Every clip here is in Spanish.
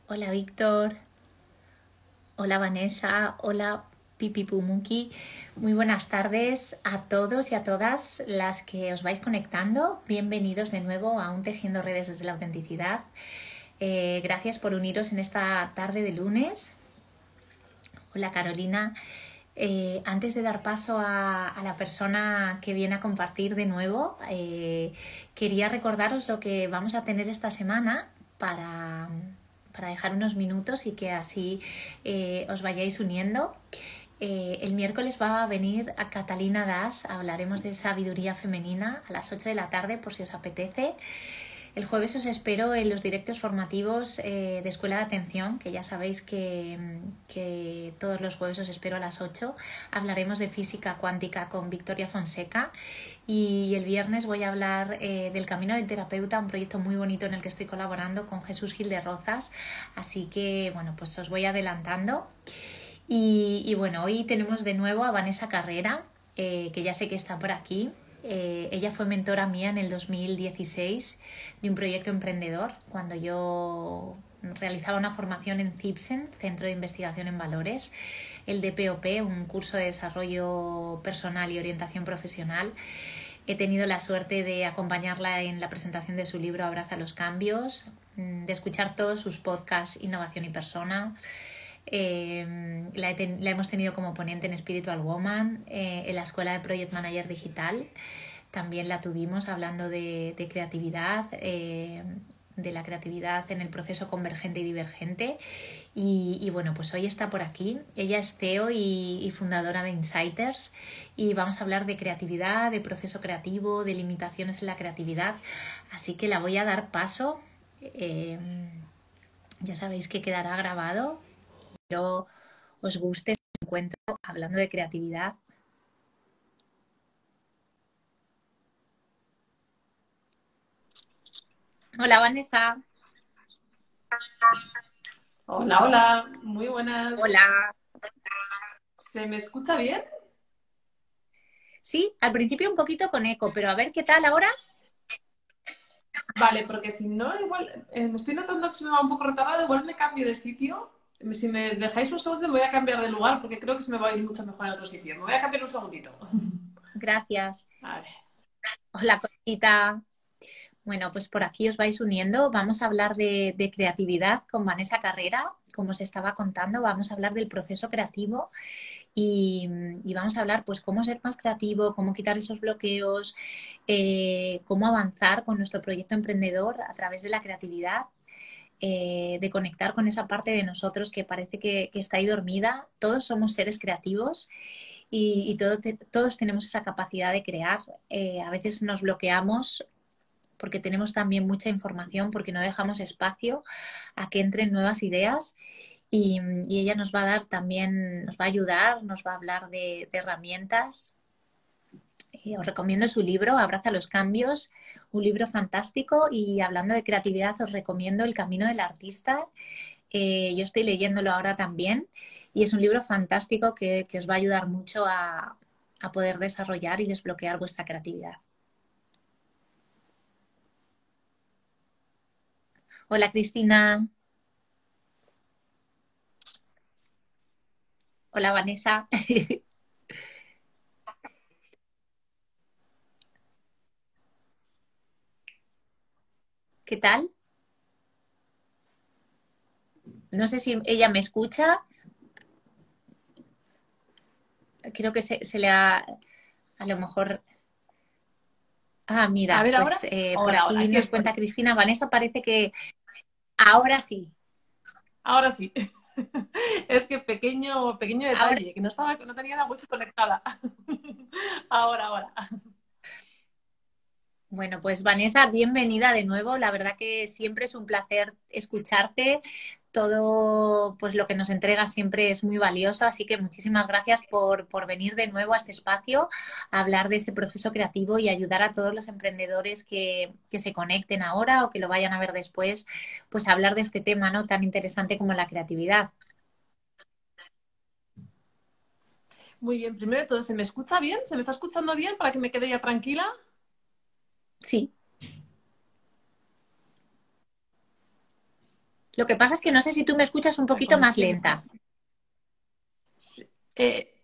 Hola Víctor, hola Vanessa, hola Pipi Pumuki. Muy buenas tardes a todos y a todas las que os vais conectando. Bienvenidos de nuevo a un Tejiendo Redes desde la Autenticidad. Gracias por uniros en esta tarde de lunes. Hola Carolina. Antes de dar paso a la persona que viene a compartir de nuevo, quería recordaros lo que vamos a tener esta semana para dejar unos minutos y que así os vayáis uniendo. El miércoles va a venir a Catalina Das, hablaremos de sabiduría femenina a las 8 de la tarde por si os apetece. El jueves os espero en los directos formativos de Escuela de Atención, que ya sabéis que todos los jueves os espero a las 8. Hablaremos de física cuántica con Victoria Fonseca y el viernes voy a hablar del Camino del Terapeuta, un proyecto muy bonito en el que estoy colaborando con Jesús Gil de Rozas. Así que, bueno, pues os voy adelantando. Y bueno, hoy tenemos de nuevo a Vanessa Carrera, que ya sé que está por aquí. Ella fue mentora mía en el 2016 de un proyecto emprendedor cuando yo realizaba una formación en CIPSEN, Centro de Investigación en Valores, el DPOP, un curso de desarrollo personal y orientación profesional. He tenido la suerte de acompañarla en la presentación de su libro Abraza los cambios, de escuchar todos sus podcasts Innovación y Persona. La hemos tenido como ponente en Spiritual Woman, en la escuela de Project Manager Digital. También la tuvimos hablando de creatividad, de la creatividad en el proceso convergente y divergente. Y bueno, pues hoy está por aquí. Ella es CEO y fundadora de Insighters y vamos a hablar de creatividad, de proceso creativo, de limitaciones en la creatividad. Así que la voy a dar paso. Ya sabéis que quedará grabado. Espero os guste este encuentro hablando de creatividad. Hola Vanessa. Hola, hola, muy buenas. Hola. ¿Se me escucha bien? Sí, al principio un poquito con eco, pero a ver qué tal ahora. Vale, porque si no, igual me estoy notando que se me va un poco retardado, igual me cambio de sitio. Si me dejáis un segundo, me voy a cambiar de lugar porque creo que se me va a ir mucho mejor en otro sitio. Me voy a cambiar un segundito. Gracias. Vale. Hola Conchita. Bueno, pues por aquí os vais uniendo. Vamos a hablar de creatividad con Vanessa Carrera. Como os estaba contando, vamos a hablar del proceso creativo y vamos a hablar pues cómo ser más creativo, cómo quitar esos bloqueos, cómo avanzar con nuestro proyecto emprendedor a través de la creatividad. De conectar con esa parte de nosotros que parece que está ahí dormida. Todos somos seres creativos y todos tenemos esa capacidad de crear. A veces nos bloqueamos porque tenemos también mucha información, porque no dejamos espacio a que entren nuevas ideas y ella nos va a dar también, nos va a ayudar, nos va a hablar de herramientas. Os recomiendo su libro, Abraza los cambios, un libro fantástico y hablando de creatividad os recomiendo El camino del artista. Yo estoy leyéndolo ahora también y es un libro fantástico que os va a ayudar mucho a poder desarrollar y desbloquear vuestra creatividad. Hola Cristina, hola Vanessa, ¿qué tal? No sé si ella me escucha, creo que se le ha, a lo mejor... Ah, A mira, ver, ahora. pues por Ahora, aquí aquí nos estoy. cuenta Cristina, Vanessa parece que ahora sí, Ahora sí. Es que pequeño ahora. detalle, que no tenía la wifi conectada. Ahora. Bueno, pues Vanessa, bienvenida de nuevo. La verdad que siempre es un placer escucharte. Todo, pues lo que nos entrega siempre es muy valioso, así que muchísimas gracias por venir de nuevo a este espacio a hablar de ese proceso creativo y ayudar a todos los emprendedores que se conecten ahora o que lo vayan a ver después, pues a hablar de este tema, ¿no? Tan interesante como la creatividad. Muy bien, primero de todo, ¿se me escucha bien? ¿Se me está escuchando bien para que me quede ya tranquila? Sí, Lo que pasa es que no sé si tú me escuchas un La poquito más conexión. lenta. Sí.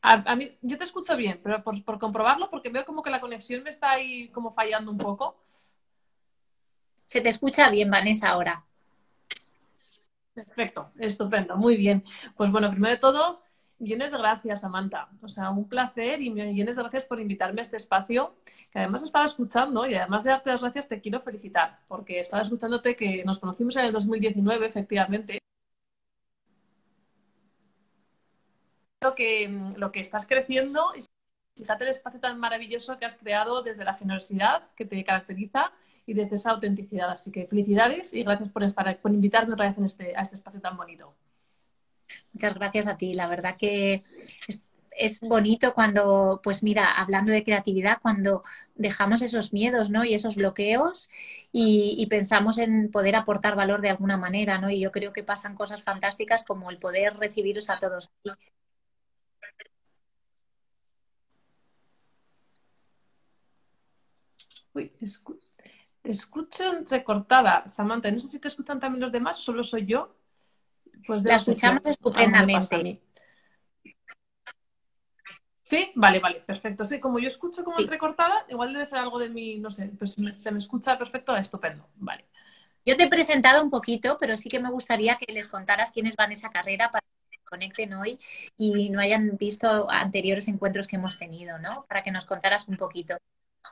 A mí, yo te escucho bien, pero por comprobarlo, porque veo como que la conexión me está ahí como fallando un poco. Se te escucha bien, Vanessa, ahora. Perfecto, estupendo, muy bien. Pues bueno, primero de todo, millones de gracias, Samantha. O sea, un placer y millones de gracias por invitarme a este espacio, que además estaba escuchando y además de darte las gracias te quiero felicitar, porque estaba escuchándote que nos conocimos en el 2019, efectivamente. Lo que estás creciendo, fíjate el espacio tan maravilloso que has creado desde la generosidad que te caracteriza y desde esa autenticidad. Así que felicidades y gracias por por invitarme otra vez a este espacio tan bonito. Muchas gracias a ti. La verdad que es bonito cuando, pues mira, hablando de creatividad, cuando dejamos esos miedos, ¿no? Y esos bloqueos y pensamos en poder aportar valor de alguna manera, ¿no? Y yo creo que pasan cosas fantásticas como el poder recibiros a todos aquí. Uy, te escucho entrecortada, Samantha. No sé si te escuchan también los demás o solo soy yo. Pues La debo ser escuchamos yo. Algo me pasa a estupendamente. mí. Sí, vale, vale, perfecto. Sí, como yo escucho como Sí. entrecortada, igual debe ser algo de mí, no sé, pues se me escucha perfecto, estupendo. Vale. Yo te he presentado un poquito, pero sí que me gustaría que les contaras quiénes van esa carrera para que se conecten hoy y no hayan visto anteriores encuentros que hemos tenido, ¿no? Para que nos contaras un poquito.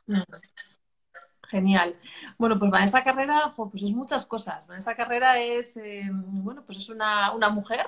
Mm. Genial. Bueno, pues Vanessa Carrera, jo, pues es muchas cosas. Vanessa Carrera es, bueno, pues es una mujer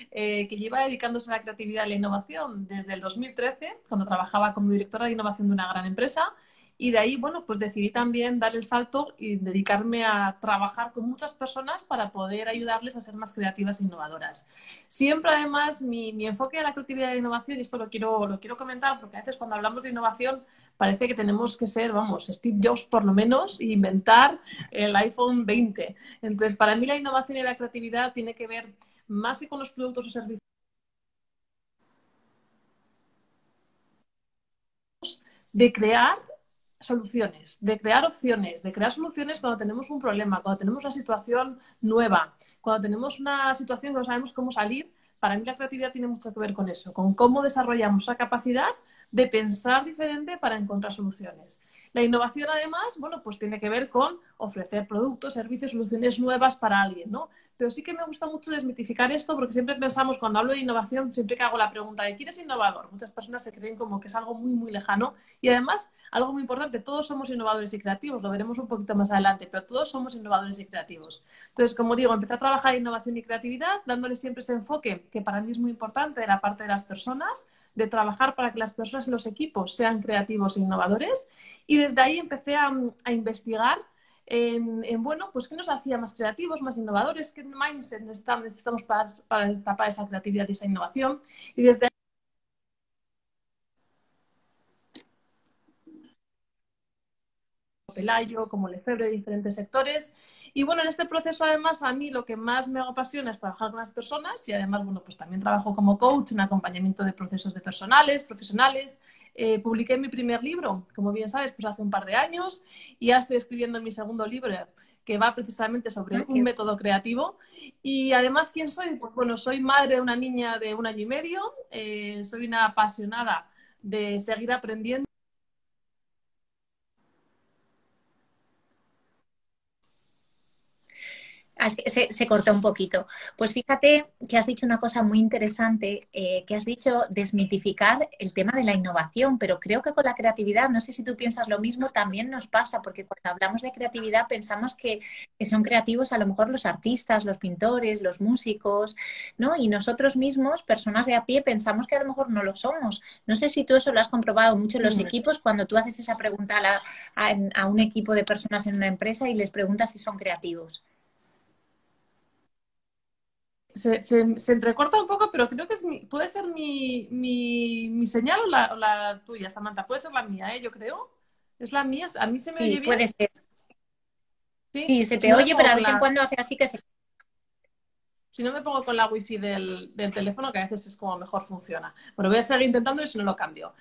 que lleva dedicándose a la creatividad y la innovación desde el 2013, cuando trabajaba como directora de innovación de una gran empresa. Y de ahí, bueno, pues decidí también dar el salto y dedicarme a trabajar con muchas personas para poder ayudarles a ser más creativas e innovadoras. Siempre, además, mi enfoque a la creatividad y la innovación, y esto lo quiero comentar, porque a veces cuando hablamos de innovación parece que tenemos que ser, vamos, Steve Jobs por lo menos, e inventar el iPhone 20. Entonces, para mí la innovación y la creatividad tiene que ver más que con los productos o servicios de crear soluciones, de crear opciones, de crear soluciones cuando tenemos un problema, cuando tenemos una situación nueva, cuando tenemos una situación que no sabemos cómo salir. Para mí la creatividad tiene mucho que ver con eso, con cómo desarrollamos esa capacidad de pensar diferente para encontrar soluciones. La innovación, además, bueno, pues tiene que ver con ofrecer productos, servicios, soluciones nuevas para alguien, ¿no? Pero sí que me gusta mucho desmitificar esto porque siempre pensamos, cuando hablo de innovación, siempre que hago la pregunta de quién es innovador, muchas personas se creen como que es algo muy, muy lejano y además, algo muy importante, todos somos innovadores y creativos, lo veremos un poquito más adelante, pero todos somos innovadores y creativos. Entonces, como digo, empecé a trabajar en innovación y creatividad, dándole siempre ese enfoque que para mí es muy importante de la parte de las personas, de trabajar para que las personas y los equipos sean creativos e innovadores. Y desde ahí empecé a investigar bueno, pues qué nos hacía más creativos, más innovadores, qué mindset necesitamos para destapar esa creatividad y esa innovación. Y desde Pelayo, como Lefebvre, de diferentes sectores. Y bueno, en este proceso además a mí lo que más me apasiona es trabajar con las personas y además, bueno, pues también trabajo como coach en acompañamiento de procesos de personales, profesionales. Publiqué mi primer libro, como bien sabes, pues hace un par de años y ya estoy escribiendo mi segundo libro que va precisamente sobre Ah, un método creativo. Y además, ¿quién soy? Pues bueno, soy madre de una niña de 1 año y medio, soy una apasionada de seguir aprendiendo. Se cortó un poquito. Pues fíjate que has dicho una cosa muy interesante, que has dicho desmitificar el tema de la innovación, pero creo que con la creatividad, no sé si tú piensas lo mismo, también nos pasa, porque cuando hablamos de creatividad pensamos que son creativos a lo mejor los artistas, los pintores, los músicos, ¿no? Y nosotros mismos, personas de a pie, pensamos que a lo mejor no lo somos. No sé si tú eso lo has comprobado mucho en los equipos, cuando tú haces esa pregunta a un equipo de personas en una empresa y les preguntas si son creativos. Se entrecorta un poco, pero creo que puede ser mi señal o la tuya, Samantha. Puede ser la mía, ¿eh? Yo creo. Es la mía. ¿A mí se me Sí, oye bien? puede ser. Sí, Sí, se pues te no oye, pero dejo a vez en cuando hace así que se... Si no me pongo con la wifi del teléfono, que a veces es como mejor funciona. Bueno, voy a seguir intentando y si no lo cambio.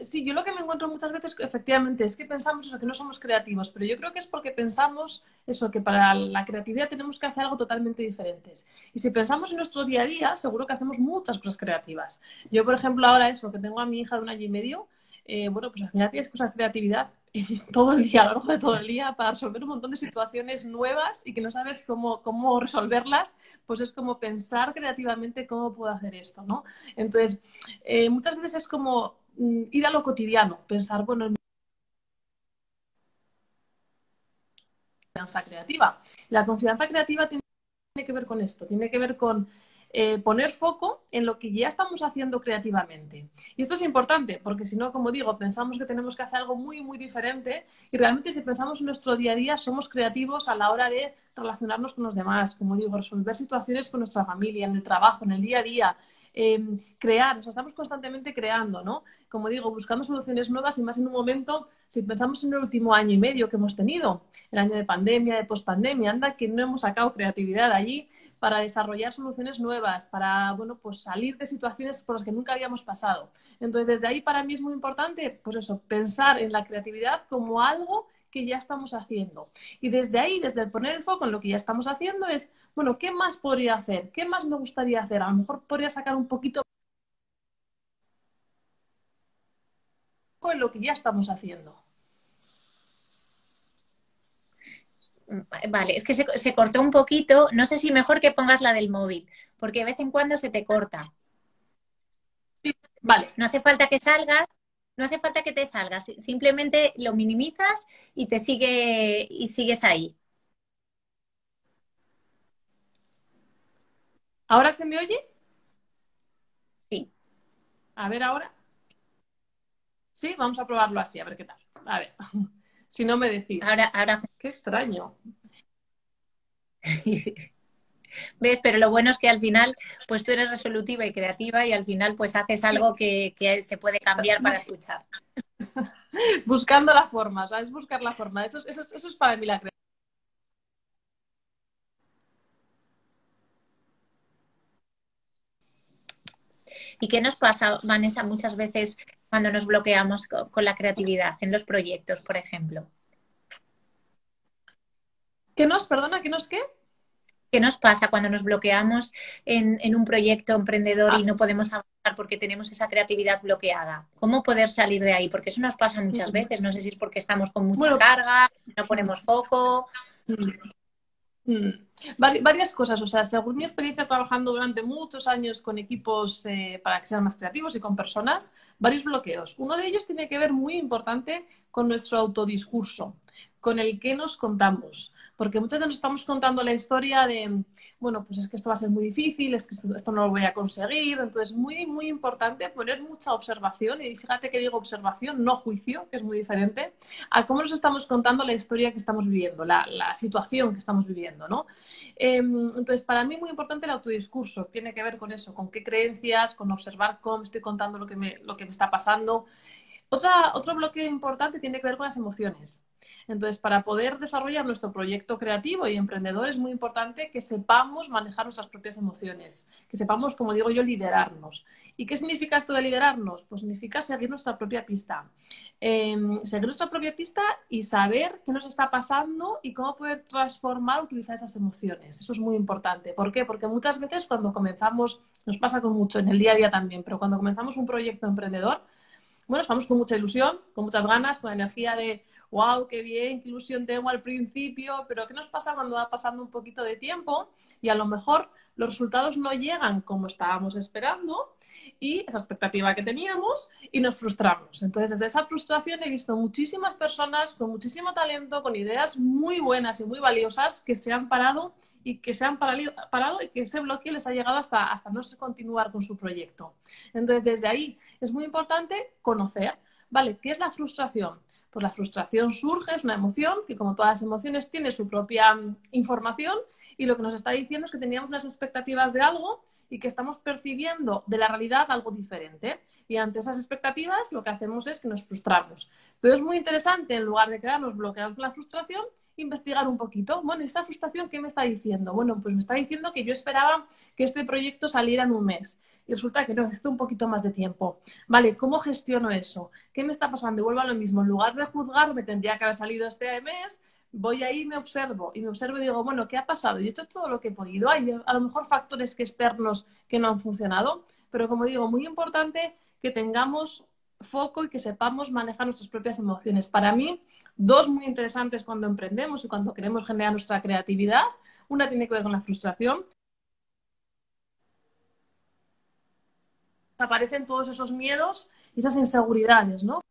Sí, yo lo que me encuentro muchas veces, efectivamente, es que pensamos eso, que no somos creativos, pero yo creo que es porque pensamos eso, que para la creatividad tenemos que hacer algo totalmente diferente. Y si pensamos en nuestro día a día, seguro que hacemos muchas cosas creativas. Yo, por ejemplo, ahora eso, que tengo a mi hija de 1 año y medio, bueno, pues al final tienes que usar creatividad todo el día, a lo largo de todo el día, para resolver un montón de situaciones nuevas y que no sabes cómo resolverlas, pues es como pensar creativamente cómo puedo hacer esto, ¿no? Entonces, muchas veces es como ir a lo cotidiano, pensar, bueno, en confianza creativa. La confianza creativa tiene que ver con esto, tiene que ver con poner foco en lo que ya estamos haciendo creativamente. Y esto es importante, porque si no, como digo, pensamos que tenemos que hacer algo muy, muy diferente y realmente si pensamos en nuestro día a día, somos creativos a la hora de relacionarnos con los demás, como digo, resolver situaciones con nuestra familia, en el trabajo, en el día a día. Crear, o sea, estamos constantemente creando, ¿no? Como digo, buscando soluciones nuevas y más en un momento, si pensamos en el último 1 año y medio que hemos tenido, el año de pandemia, de pospandemia, anda que no hemos sacado creatividad allí para desarrollar soluciones nuevas, para, bueno, pues salir de situaciones por las que nunca habíamos pasado. Entonces, desde ahí para mí es muy importante, pues eso, pensar en la creatividad como algo que ya estamos haciendo. Y desde ahí, desde el poner el foco en lo que ya estamos haciendo, es, bueno, ¿qué más podría hacer? ¿Qué más me gustaría hacer? A lo mejor podría sacar un poquito en lo que ya estamos haciendo. Vale, es que se cortó un poquito. No sé si mejor que pongas la del móvil, porque de vez en cuando se te corta. Sí, vale. No hace falta que salgas, no hace falta que te salgas, simplemente lo minimizas y te sigue y sigues ahí. ¿Ahora se me oye? Sí. A ver ahora. Sí, vamos a probarlo así, a ver qué tal. A ver, si no me decís. Ahora Qué extraño. ves, pero lo bueno es que al final, pues tú eres resolutiva y creativa y al final pues haces algo que se puede cambiar para Bus- escuchar. buscando la forma, ¿sabes? Buscar la forma. Eso es para mí la creatividad. ¿Y qué nos pasa, Vanessa, muchas veces cuando nos bloqueamos con la creatividad en los proyectos, por ejemplo? Perdona, qué nos qué? ¿Qué nos pasa cuando nos bloqueamos en un proyecto emprendedor y Ah, no podemos avanzar porque tenemos esa creatividad bloqueada? ¿Cómo poder salir de ahí? Porque eso nos pasa muchas mm, veces. No sé si es porque estamos con mucha bueno, carga, no ponemos foco. mm, mm. Varias cosas, o sea, según mi experiencia trabajando durante muchos años con equipos para que sean más creativos y con personas, varios bloqueos. Uno de ellos tiene que ver muy importante con nuestro autodiscurso, con el que nos contamos, porque muchas veces nos estamos contando la historia de, bueno, pues es que esto va a ser muy difícil, es que esto no lo voy a conseguir, entonces muy, muy importante poner mucha observación, y fíjate que digo observación, no juicio, que es muy diferente, a cómo nos estamos contando la historia que estamos viviendo, la situación que estamos viviendo, ¿no? Entonces, para mí muy importante el autodiscurso, tiene que ver con eso, con qué creencias, con observar cómo estoy contando lo que me está pasando. Otro bloqueo importante tiene que ver con las emociones. Entonces, para poder desarrollar nuestro proyecto creativo y emprendedor es muy importante que sepamos manejar nuestras propias emociones, que sepamos, como digo yo, liderarnos. ¿Y qué significa esto de liderarnos? Pues significa seguir nuestra propia pista. Seguir nuestra propia pista y saber qué nos está pasando y cómo poder transformar, utilizar esas emociones. Eso es muy importante. ¿Por qué? Porque muchas veces cuando comenzamos, nos pasa con mucho en el día a día también, pero cuando comenzamos un proyecto emprendedor, bueno, estamos con mucha ilusión, con muchas ganas, con energía de, wow, qué bien, qué ilusión tengo al principio, pero ¿qué nos pasa cuando va pasando un poquito de tiempo y a lo mejor los resultados no llegan como estábamos esperando y esa expectativa que teníamos y nos frustramos? Entonces, desde esa frustración he visto muchísimas personas con muchísimo talento, con ideas muy buenas y muy valiosas que se han parado y que se han parado y que ese bloqueo les ha llegado hasta no continuar con su proyecto. Entonces, desde ahí es muy importante conocer, ¿vale? ¿Qué es la frustración? Pues la frustración surge, es una emoción que como todas las emociones tiene su propia información y lo que nos está diciendo es que teníamos unas expectativas de algo y que estamos percibiendo de la realidad algo diferente. Y ante esas expectativas lo que hacemos es que nos frustramos. Pero es muy interesante, en lugar de quedarnos bloqueados con la frustración, investigar un poquito. Bueno, esta frustración, ¿qué me está diciendo? Bueno, pues me está diciendo que yo esperaba que este proyecto saliera en un mes. Y resulta que no, necesito un poquito más de tiempo. Vale, ¿cómo gestiono eso? ¿Qué me está pasando? Y vuelvo a lo mismo. En lugar de juzgar, me tendría que haber salido este mes. Voy ahí y me observo y digo, bueno, ¿qué ha pasado? Yo he hecho todo lo que he podido. Hay a lo mejor factores que externos que no han funcionado, pero como digo, muy importante que tengamos foco y que sepamos manejar nuestras propias emociones. Para mí, dos muy interesantes cuando emprendemos y cuando queremos generar nuestra creatividad. Una tiene que ver con la frustración. Aparecen todos esos miedos y esas inseguridades, ¿no?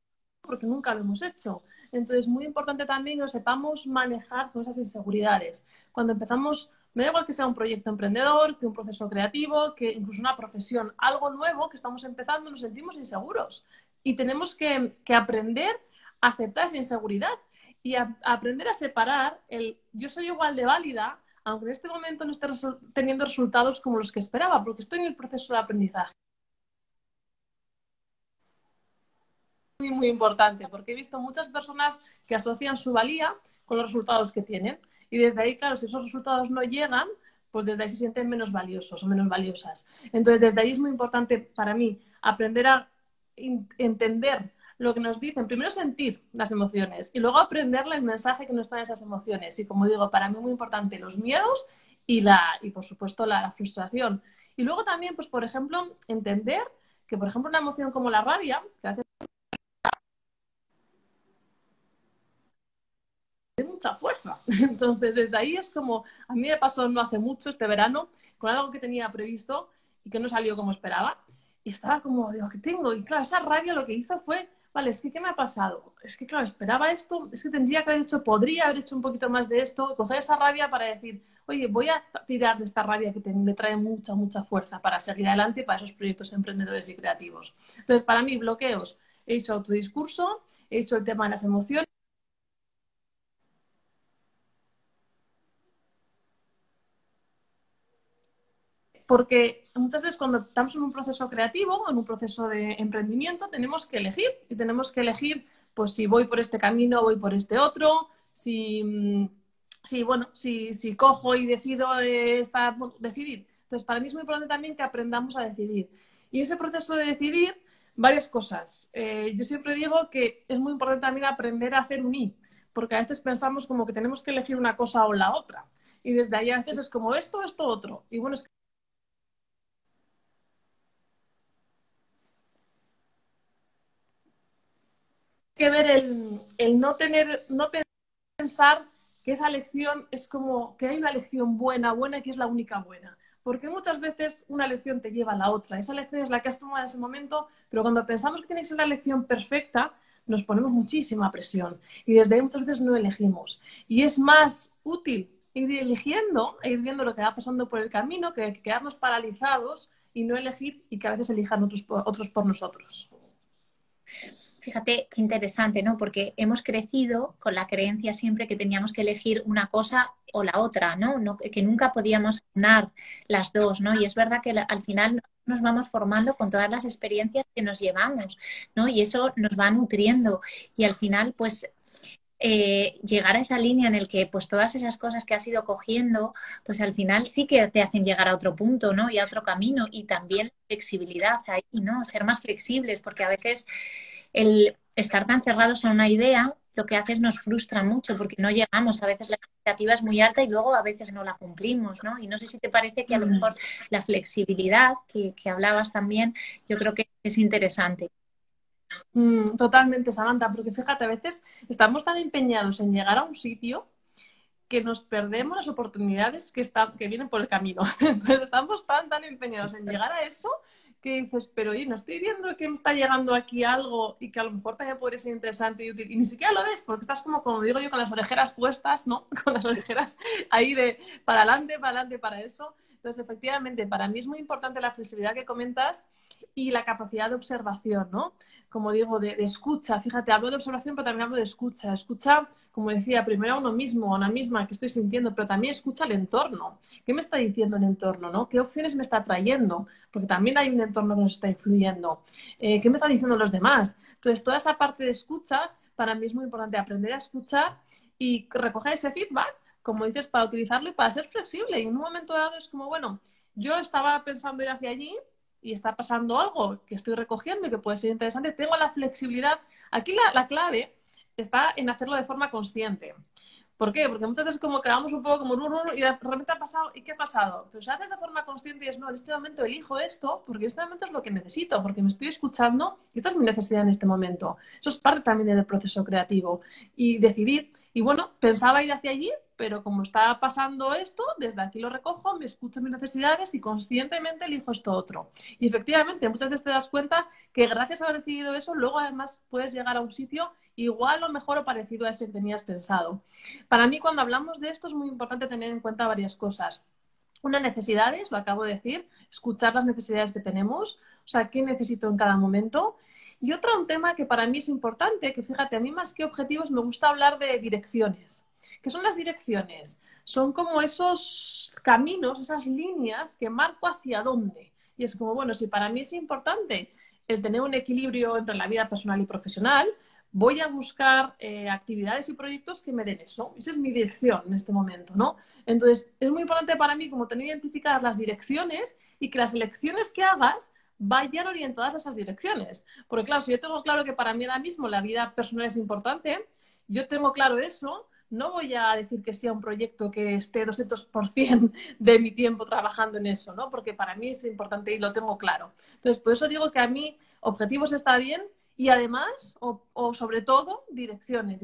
Porque nunca lo hemos hecho. Entonces, muy importante también que nos sepamos manejar con esas inseguridades. Cuando empezamos, me da igual que sea un proyecto emprendedor, que un proceso creativo, que incluso una profesión, algo nuevo que estamos empezando, nos sentimos inseguros. Y tenemos que aprender a aceptar esa inseguridad y a aprender a separar el yo soy igual de válida, aunque en este momento no esté teniendo resultados como los que esperaba, porque estoy en el proceso de aprendizaje. Muy, muy importante, porque he visto muchas personas que asocian su valía con los resultados que tienen. Y desde ahí, claro, si esos resultados no llegan, pues desde ahí se sienten menos valiosos o menos valiosas. Entonces, desde ahí es muy importante para mí aprender a entender lo que nos dicen, primero sentir las emociones y luego aprender el mensaje que nos traen esas emociones. Y como digo, para mí muy importante los miedos y por supuesto, la frustración. Y luego también, pues, por ejemplo, entender que, por ejemplo, una emoción como la rabia, que hace mucha fuerza. Entonces, desde ahí es como, a mí me pasó no hace mucho, este verano, con algo que tenía previsto y que no salió como esperaba. Y estaba como, digo, ¿qué tengo? Y claro, esa rabia lo que hizo fue, vale, es que ¿qué me ha pasado? Es que, claro, esperaba esto, es que tendría que haber hecho, podría haber hecho un poquito más de esto, coger esa rabia para decir, oye, voy a tirar de esta rabia que me trae mucha, mucha fuerza para seguir adelante para esos proyectos emprendedores y creativos. Entonces, para mí, bloqueos, he hecho autodiscurso, he hecho el tema de las emociones, porque muchas veces cuando estamos en un proceso creativo, en un proceso de emprendimiento, tenemos que elegir y tenemos que elegir pues si voy por este camino o voy por este otro, si cojo y decido decidir. Entonces, para mí es muy importante también que aprendamos a decidir. Y ese proceso de decidir, varias cosas. Yo siempre digo que es muy importante también aprender a hacer un I, porque a veces pensamos como que tenemos que elegir una cosa o la otra. Y desde ahí a veces es como esto, otro. Y bueno, es que ver el no tener, no pensar que esa lección es como que hay una lección buena, buena y que es la única buena. Porque muchas veces una lección te lleva a la otra. Esa lección es la que has tomado en ese momento, pero cuando pensamos que tiene que ser la lección perfecta, nos ponemos muchísima presión. Y desde ahí muchas veces no elegimos. Y es más útil ir eligiendo, e ir viendo lo que va pasando por el camino, que quedarnos paralizados y no elegir y que a veces elijan otros por nosotros. Fíjate qué interesante, ¿no? Porque hemos crecido con la creencia siempre que teníamos que elegir una cosa o la otra, ¿no? Que nunca podíamos unar las dos, ¿no? Y es verdad que al final nos vamos formando con todas las experiencias que nos llevamos, ¿no? Y eso nos va nutriendo. Y al final, pues, llegar a esa línea en el que pues todas esas cosas que has ido cogiendo, pues al final sí que te hacen llegar a otro punto, ¿no? Y a otro camino. Y también flexibilidad ahí, ¿no? Ser más flexibles, porque a veces el estar tan cerrados a una idea lo que hace es nos frustra mucho porque no llegamos, a veces la expectativa es muy alta y luego a veces no la cumplimos, ¿no? Y no sé si te parece que a lo mejor la flexibilidad que hablabas también, yo creo que es interesante. Totalmente, Samantha, porque fíjate, a veces estamos tan empeñados en llegar a un sitio que nos perdemos las oportunidades que vienen por el camino. Entonces estamos tan empeñados en llegar a eso que dices, pero oye, no estoy viendo que me está llegando aquí algo y que a lo mejor también podría ser interesante y útil. Y ni siquiera lo ves, porque estás como digo yo, con las orejeras puestas, ¿no? Con las orejeras ahí de para adelante, para eso. Entonces, efectivamente, para mí es muy importante la flexibilidad que comentas y la capacidad de observación, ¿no? Como digo, de escucha. Fíjate, hablo de observación, pero también hablo de escucha. Escucha, como decía, primero a uno mismo, a una misma que estoy sintiendo, pero también escucha el entorno. ¿Qué me está diciendo el entorno, no? ¿Qué opciones me está trayendo? Porque también hay un entorno que nos está influyendo. ¿Qué me están diciendo los demás? Entonces, toda esa parte de escucha para mí es muy importante aprender a escuchar y recoger ese feedback, como dices, para utilizarlo y para ser flexible. Y en un momento dado es como, bueno, yo estaba pensando ir hacia allí y está pasando algo que estoy recogiendo y que puede ser interesante. Tengo la flexibilidad. Aquí la clave está en hacerlo de forma consciente. ¿Por qué? Porque muchas veces como quedamos un poco como y de repente ha pasado, ¿y qué ha pasado? Pero si haces de forma consciente y es, no, en este momento elijo esto porque en este momento es lo que necesito, porque me estoy escuchando y esta es mi necesidad en este momento. Eso es parte también del proceso creativo. Y decidir, y bueno, pensaba ir hacia allí, pero como está pasando esto, desde aquí lo recojo, me escucho mis necesidades y conscientemente elijo esto otro. Y efectivamente, muchas veces te das cuenta que gracias a haber decidido eso, luego además puedes llegar a un sitio igual o mejor o parecido a ese que tenías pensado. Para mí, cuando hablamos de esto, es muy importante tener en cuenta varias cosas. Unas necesidades, lo acabo de decir, escuchar las necesidades que tenemos, o sea, qué necesito en cada momento. Y otro, un tema que para mí es importante, que fíjate, a mí más que objetivos me gusta hablar de direcciones. ¿Qué son las direcciones? Son como esos caminos, esas líneas que marco hacia dónde. Y es como, bueno, si para mí es importante el tener un equilibrio entre la vida personal y profesional, voy a buscar actividades y proyectos que me den eso. Esa es mi dirección en este momento, ¿no? Entonces, es muy importante para mí como tener identificadas las direcciones y que las elecciones que hagas vayan orientadas a esas direcciones. Porque claro, si yo tengo claro que para mí ahora mismo la vida personal es importante, yo tengo claro eso, no voy a decir que sea un proyecto que esté 200% de mi tiempo trabajando en eso, ¿no? Porque para mí es importante y lo tengo claro. Entonces, por eso digo que a mí objetivos está bien, y además, o sobre todo, direcciones.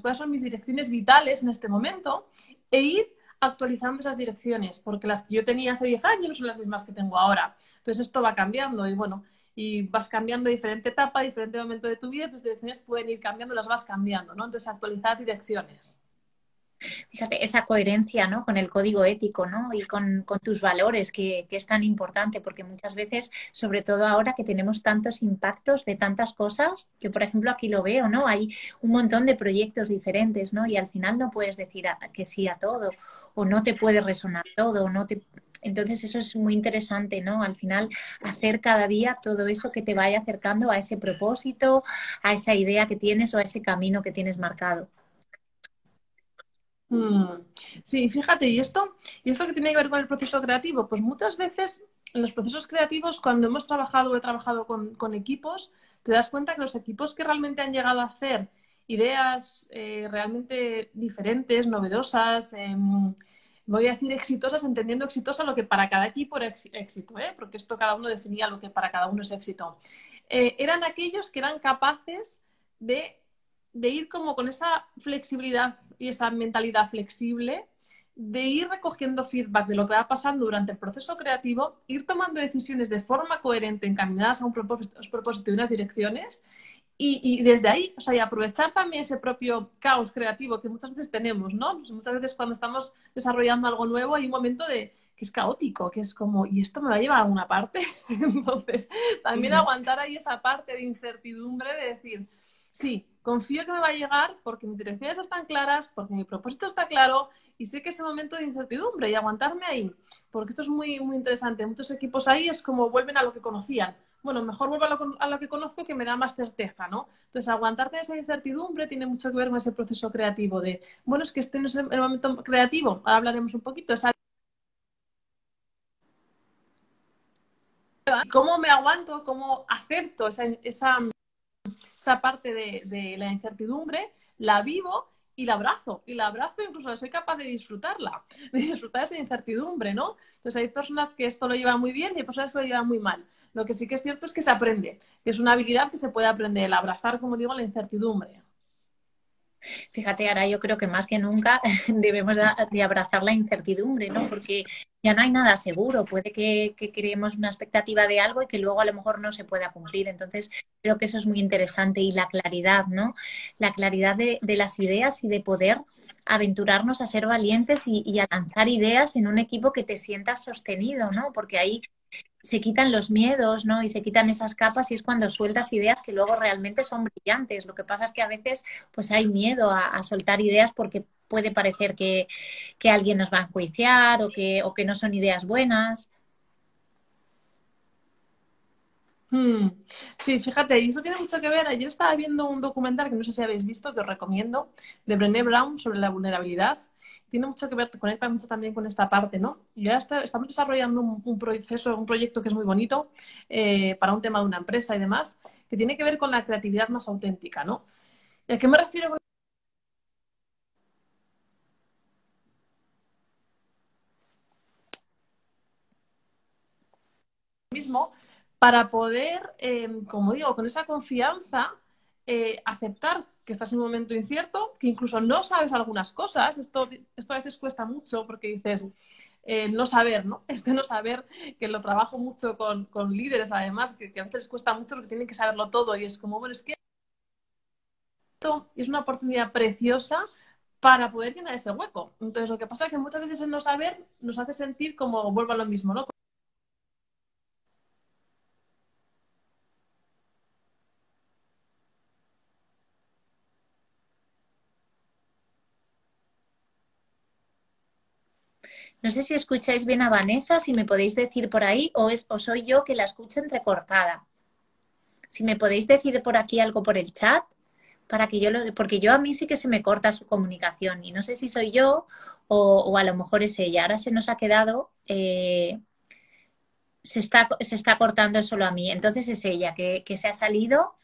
¿Cuáles son mis direcciones vitales en este momento? E ir actualizando esas direcciones, porque las que yo tenía hace 10 años no son las mismas que tengo ahora. Entonces esto va cambiando y bueno, y vas cambiando diferente etapa, diferente momento de tu vida, tus direcciones pueden ir cambiando, las vas cambiando, ¿no? Entonces actualizar direcciones. Fíjate, esa coherencia, ¿no? Con el código ético, ¿no? Y con tus valores, que es tan importante, porque muchas veces, sobre todo ahora que tenemos tantos impactos de tantas cosas, que por ejemplo aquí lo veo, ¿no? Hay un montón de proyectos diferentes, ¿no? Y al final no puedes decir que sí a todo, o no te puede resonar todo, o no te... Entonces eso es muy interesante, ¿no? Al final hacer cada día todo eso que te vaya acercando a ese propósito, a esa idea que tienes o a ese camino que tienes marcado. Mm. Sí, fíjate, y esto que tiene que ver con el proceso creativo, pues muchas veces en los procesos creativos, cuando hemos trabajado o he trabajado con equipos, te das cuenta que los equipos que realmente han llegado a hacer ideas realmente diferentes, novedosas, voy a decir exitosas, entendiendo exitosa lo que para cada equipo era éxito, porque esto cada uno definía lo que para cada uno es éxito. Eran aquellos que eran capaces de ir como con esa flexibilidad y esa mentalidad flexible, de ir recogiendo feedback de lo que va pasando durante el proceso creativo, ir tomando decisiones de forma coherente encaminadas a un propósito y unas direcciones y desde ahí, o sea, y aprovechar también ese propio caos creativo que muchas veces tenemos, ¿no? Pues muchas veces cuando estamos desarrollando algo nuevo hay un momento de que es caótico, que es como, ¿y esto me va a llevar a alguna parte? Entonces, también aguantar ahí esa parte de incertidumbre de decir, sí, confío que me va a llegar porque mis direcciones están claras, porque mi propósito está claro y sé que ese momento de incertidumbre y aguantarme ahí, porque esto es muy, muy interesante. Muchos equipos ahí es como vuelven a lo que conocían. Bueno, mejor vuelvo a lo que conozco que me da más certeza, ¿no? Entonces, aguantarte esa incertidumbre tiene mucho que ver con ese proceso creativo de, bueno, es que este no es el momento creativo, ahora hablaremos un poquito, esa cómo me aguanto, cómo acepto esa parte de la incertidumbre, la vivo y la abrazo, incluso soy capaz de disfrutarla, de disfrutar esa incertidumbre, ¿no? Entonces hay personas que esto lo llevan muy bien y hay personas que lo llevan muy mal. Lo que sí que es cierto es que se aprende, que es una habilidad que se puede aprender, el abrazar, como digo, la incertidumbre. Fíjate, ahora yo creo que más que nunca debemos de abrazar la incertidumbre, ¿no? Porque ya no hay nada seguro. Puede que creemos una expectativa de algo y que luego a lo mejor no se pueda cumplir. Entonces, creo que eso es muy interesante. Y la claridad, ¿no? La claridad de las ideas y de poder aventurarnos a ser valientes y a lanzar ideas en un equipo que te sientas sostenido, ¿no? Porque ahí se quitan los miedos, ¿no? Y se quitan esas capas y es cuando sueltas ideas que luego realmente son brillantes. Lo que pasa es que a veces pues hay miedo a soltar ideas porque puede parecer que alguien nos va a enjuiciar o que no son ideas buenas. Mm. Sí, fíjate, y eso tiene mucho que ver. Ayer estaba viendo un documental que no sé si habéis visto, que os recomiendo, de Brené Brown sobre la vulnerabilidad. Tiene mucho que ver, te conecta mucho también con esta parte, ¿no? Y ya estamos desarrollando un proceso, un proyecto que es muy bonito para un tema de una empresa y demás, que tiene que ver con la creatividad más auténtica, ¿no? ¿Y a qué me refiero con mismo para poder, como digo, con esa confianza, aceptar que estás en un momento incierto, que incluso no sabes algunas cosas. Esto a veces cuesta mucho porque dices, no saber, ¿no? Este no saber, que lo trabajo mucho con líderes, además, que a veces cuesta mucho porque tienen que saberlo todo y es como, bueno, es que esto es una oportunidad preciosa para poder llenar ese hueco. Entonces, lo que pasa es que muchas veces el no saber nos hace sentir como vuelvo a lo mismo, ¿no? No sé si escucháis bien a Vanessa, si me podéis decir por ahí, o soy yo que la escucho entrecortada. Si me podéis decir por aquí algo por el chat, para que porque yo a mí sí que se me corta su comunicación y no sé si soy yo o a lo mejor es ella. Ahora se nos ha quedado, se está cortando solo a mí. Entonces es ella que se ha salido.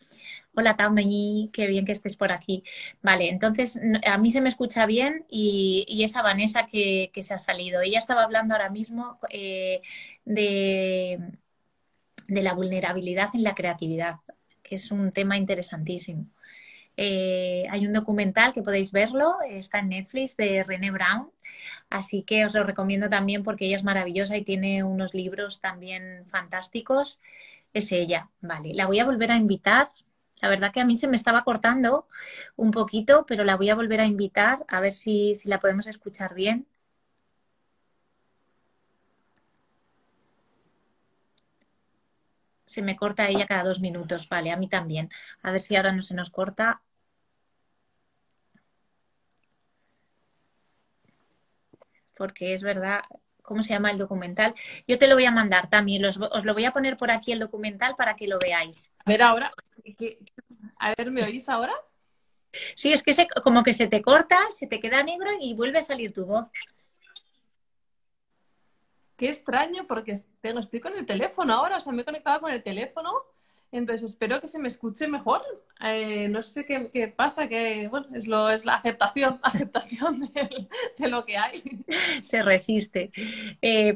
Hola Tami, qué bien que estés por aquí. Vale, entonces a mí se me escucha bien y esa Vanessa que se ha salido. Ella estaba hablando ahora mismo de, de la vulnerabilidad en la creatividad, que es un tema interesantísimo. Hay un documental que podéis verlo, está en Netflix, de Brené Brown, así que os lo recomiendo también porque ella es maravillosa y tiene unos libros también fantásticos. Es ella, vale. La voy a volver a invitar. La verdad que a mí se me estaba cortando un poquito, pero la voy a volver a invitar a ver si la podemos escuchar bien. Se me corta ella cada 2 minutos, vale, a mí también. A ver si ahora no se nos corta. Porque es verdad, ¿cómo se llama el documental? Yo te lo voy a mandar también, os lo voy a poner por aquí el documental para que lo veáis. A ver ahora, a ver, ¿me oís ahora? Sí, es que como que se te corta, se te queda negro y vuelve a salir tu voz. Qué extraño, porque estoy con el teléfono ahora, o sea, me he conectado con el teléfono, entonces espero que se me escuche mejor. No sé qué pasa, que bueno, es la aceptación, aceptación de lo que hay. Se resiste.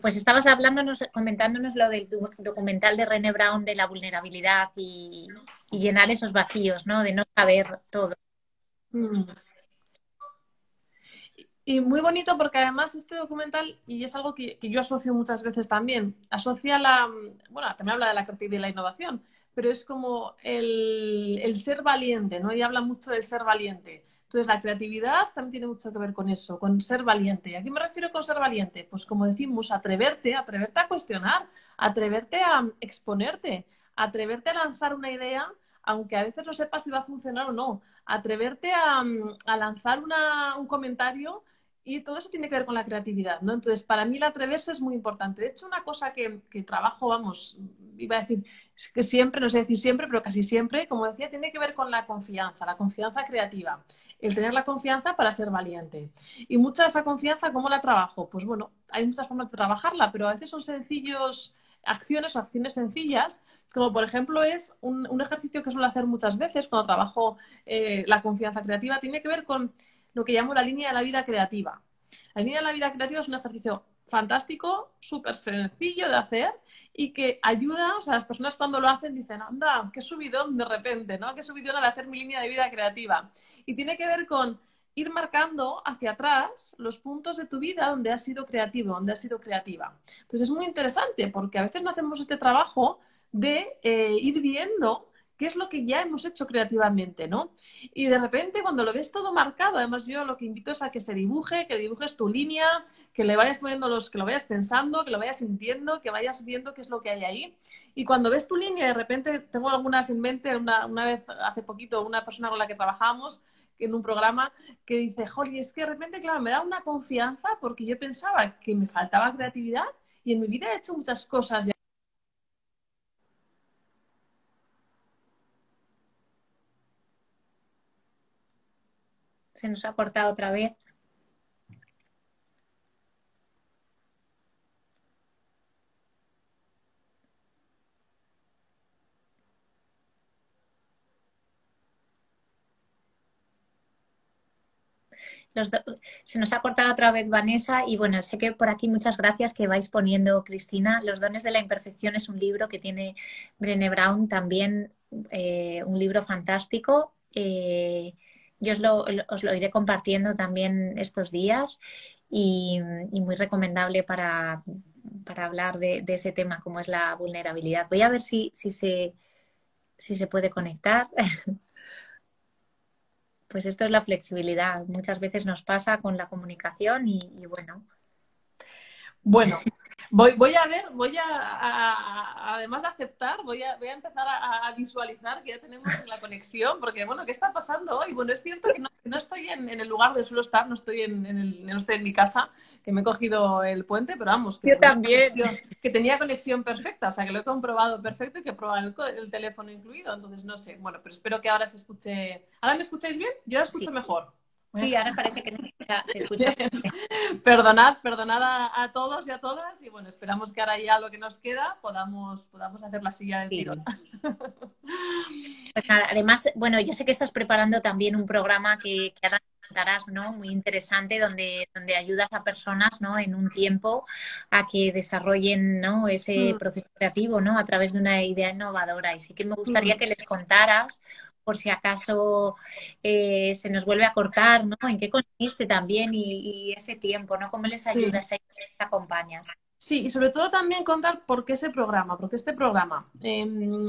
Pues estabas hablándonos, comentándonos lo del documental de René Brown de la vulnerabilidad y llenar esos vacíos, ¿no? De no saber todo. Mm. Y muy bonito porque además este documental, y es algo que yo asocio muchas veces también, asocia bueno, también habla de la creatividad y la innovación, pero es como el ser valiente, ¿no? Y habla mucho del ser valiente. Entonces, la creatividad también tiene mucho que ver con eso, con ser valiente. ¿Y a qué me refiero con ser valiente? Pues como decimos, atreverte a cuestionar, atreverte a exponerte, atreverte a lanzar una idea, aunque a veces no sepas si va a funcionar o no, atreverte a lanzar un comentario y todo eso tiene que ver con la creatividad, ¿no? Entonces, para mí el atreverse es muy importante. De hecho, una cosa que trabajo, vamos, iba a decir es que siempre, no sé decir siempre, pero casi siempre, como decía, tiene que ver con la confianza creativa, el tener la confianza para ser valiente. Y mucha de esa confianza, ¿cómo la trabajo? Pues bueno, hay muchas formas de trabajarla, pero a veces son sencillos acciones o acciones sencillas, como por ejemplo es un ejercicio que suelo hacer muchas veces cuando trabajo la confianza creativa, tiene que ver con lo que llamo la línea de la vida creativa. La línea de la vida creativa es un ejercicio fantástico, súper sencillo de hacer y que ayuda, o sea, las personas cuando lo hacen dicen, anda, qué subidón de repente, ¿no? Qué subidón al hacer mi línea de vida creativa. Y tiene que ver con ir marcando hacia atrás los puntos de tu vida donde has sido creativo, donde has sido creativa. Entonces es muy interesante porque a veces no hacemos este trabajo de ir viendo qué es lo que ya hemos hecho creativamente, ¿no? Y de repente cuando lo ves todo marcado, además yo lo que invito es a que se dibuje, que dibujes tu línea, que le vayas poniendo que lo vayas pensando, que lo vayas sintiendo, que vayas viendo qué es lo que hay ahí. Y cuando ves tu línea, de repente tengo algunas en mente, una vez hace poquito, una persona con la que trabajamos en un programa que dice, Jolly, es que de repente, claro, me da una confianza porque yo pensaba que me faltaba creatividad y en mi vida he hecho muchas cosas Se nos ha cortado otra vez. Se nos ha cortado otra vez Vanessa y bueno, sé que por aquí muchas gracias que vais poniendo, Cristina. Los dones de la imperfección es un libro que tiene Brené Brown, también un libro fantástico. Yo os lo iré compartiendo también estos días y muy recomendable para hablar de ese tema como es la vulnerabilidad. Voy a ver si se puede conectar. Pues esto es la flexibilidad. Muchas veces nos pasa con la comunicación y bueno. Bueno, voy a ver, además de aceptar, voy a empezar a visualizar que ya tenemos la conexión, porque bueno, ¿qué está pasando hoy? Bueno, es cierto que no estoy en el lugar donde suelo estar, no estoy no estoy en mi casa, que me he cogido el puente, pero vamos, Yo también. que tenía conexión perfecta, o sea, que lo he comprobado perfecto y que he probado el teléfono incluido, entonces no sé, bueno, pero espero que ahora se escuche. ¿Ahora me escucháis bien? Yo la escucho mejor. Sí, ahora parece que se escucha. Perdonad a todos y a todas y bueno, esperamos que ahora ya lo que nos queda podamos hacer la silla del tirón. Pues nada, además, bueno, yo sé que estás preparando también un programa que ahora contarás, ¿no? Muy interesante, donde ayudas a personas, ¿no? En un tiempo a que desarrollen, ¿no? Ese proceso creativo, ¿no? A través de una idea innovadora. Y sí que me gustaría que les contaras, por si acaso se nos vuelve a cortar, ¿no? En qué consiste también y ese tiempo, ¿no? ¿Cómo les ayudas, a les acompañas? Sí, y sobre todo también contar por qué ese programa, por qué este programa.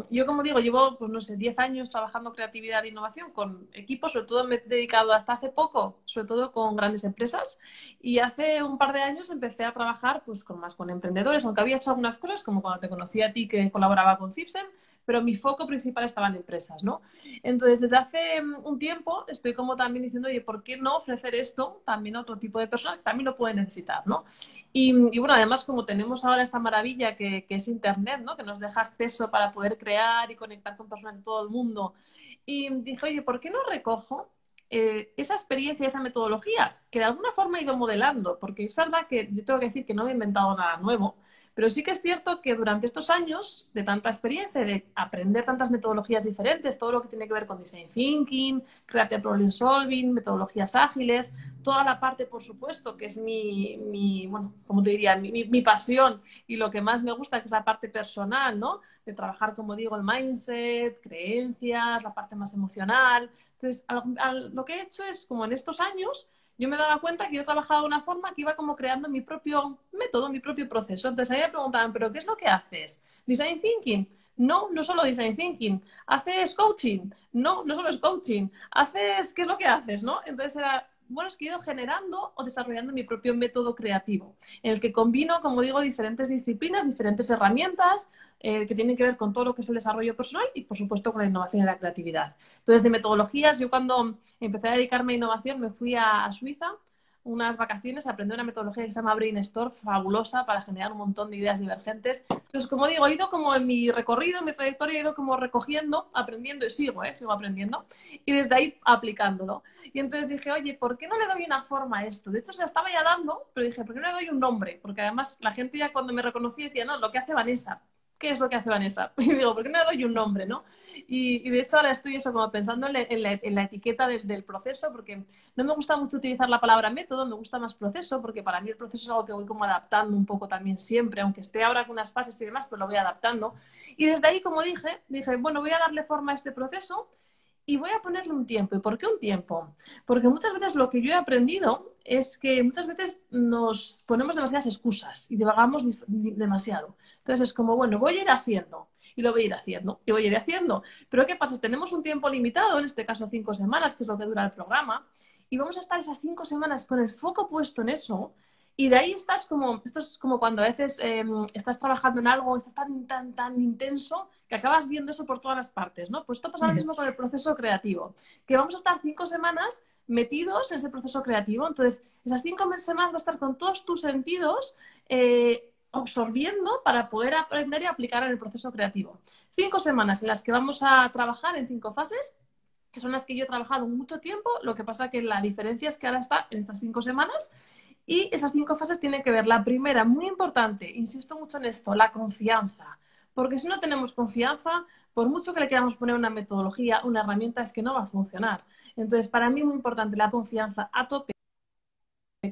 Yo, como digo, llevo, pues no sé, 10 años trabajando creatividad e innovación con equipos, sobre todo me he dedicado hasta hace poco, sobre todo con grandes empresas, y hace un par de años empecé a trabajar pues con emprendedores, aunque había hecho algunas cosas, como cuando te conocí a ti que colaboraba con Cipsen, pero mi foco principal estaba en empresas, ¿no? Entonces, desde hace un tiempo estoy como también diciendo, oye, ¿por qué no ofrecer esto también a otro tipo de personas que también lo pueden necesitar, ¿no? Y bueno, además como tenemos ahora esta maravilla que es Internet, ¿no? Que nos deja acceso para poder crear y conectar con personas de todo el mundo. Y dije, oye, ¿por qué no recojo esa experiencia, esa metodología que de alguna forma he ido modelando? Porque es verdad que yo tengo que decir que no me he inventado nada nuevo, pero sí que es cierto que durante estos años de tanta experiencia, de aprender tantas metodologías diferentes, todo lo que tiene que ver con design thinking, creative problem solving, metodologías ágiles, toda la parte, por supuesto, que es bueno, como te diría, mi pasión y lo que más me gusta, que es la parte personal, ¿no? De trabajar, como digo, el mindset, creencias, la parte más emocional. Entonces, lo que he hecho es, como en estos años, yo me he dado cuenta que yo he trabajado de una forma que iba como creando mi propio método, mi propio proceso. Entonces, ahí me preguntaban, ¿pero qué es lo que haces? ¿Design thinking? No, no solo design thinking. ¿Haces coaching? No, no solo es coaching. ¿Qué es lo que haces, no? Entonces era, bueno, es que he ido generando o desarrollando mi propio método creativo, en el que combino, como digo, diferentes disciplinas, diferentes herramientas que tienen que ver con todo lo que es el desarrollo personal y, por supuesto, con la innovación y la creatividad. Entonces, de metodologías, yo cuando empecé a dedicarme a innovación me fui a Suiza unas vacaciones, aprendí una metodología que se llama Brainstorm, fabulosa para generar un montón de ideas divergentes. Entonces, como digo, he ido como en mi recorrido, en mi trayectoria, he ido como recogiendo, aprendiendo y sigo aprendiendo y desde ahí aplicándolo. Y entonces dije, oye, ¿por qué no le doy una forma a esto? De hecho, se la estaba ya dando, pero dije, ¿por qué no le doy un nombre? Porque además la gente ya cuando me reconocía decía, no, lo que hace Vanessa. ¿Qué es lo que hace Vanessa? Y digo, ¿por qué no le doy un nombre, no? Y de hecho ahora estoy eso como pensando en la etiqueta del proceso, porque no me gusta mucho utilizar la palabra método, me gusta más proceso, porque para mí el proceso es algo que voy como adaptando un poco también siempre, aunque esté ahora con unas fases y demás, pues lo voy adaptando. Y desde ahí, como dije, bueno, voy a darle forma a este proceso y voy a ponerle un tiempo. ¿Y por qué un tiempo? Porque muchas veces lo que yo he aprendido es que muchas veces nos ponemos demasiadas excusas y divagamos demasiado. Entonces es como, bueno, voy a ir haciendo y lo voy a ir haciendo y voy a ir haciendo. Pero ¿qué pasa? Tenemos un tiempo limitado, en este caso 5 semanas, que es lo que dura el programa, y vamos a estar esas 5 semanas con el foco puesto en eso. Y de ahí esto es como cuando a veces estás trabajando en algo, estás tan intenso que acabas viendo eso por todas las partes, ¿no? Pues esto pasa lo mismo con el proceso creativo, que vamos a estar 5 semanas metidos en ese proceso creativo. Entonces, esas 5 semanas vas a estar con todos tus sentidos absorbiendo para poder aprender y aplicar en el proceso creativo. 5 semanas en las que vamos a trabajar en 5 fases que son las que yo he trabajado mucho tiempo. Lo que pasa que la diferencia es que ahora está en estas 5 semanas y esas 5 fases tienen que ver. La primera, muy importante, insisto mucho en esto, la confianza. Porque si no tenemos confianza, por mucho que le queramos poner una metodología, una herramienta, es que no va a funcionar. Entonces, para mí muy importante la confianza a tope,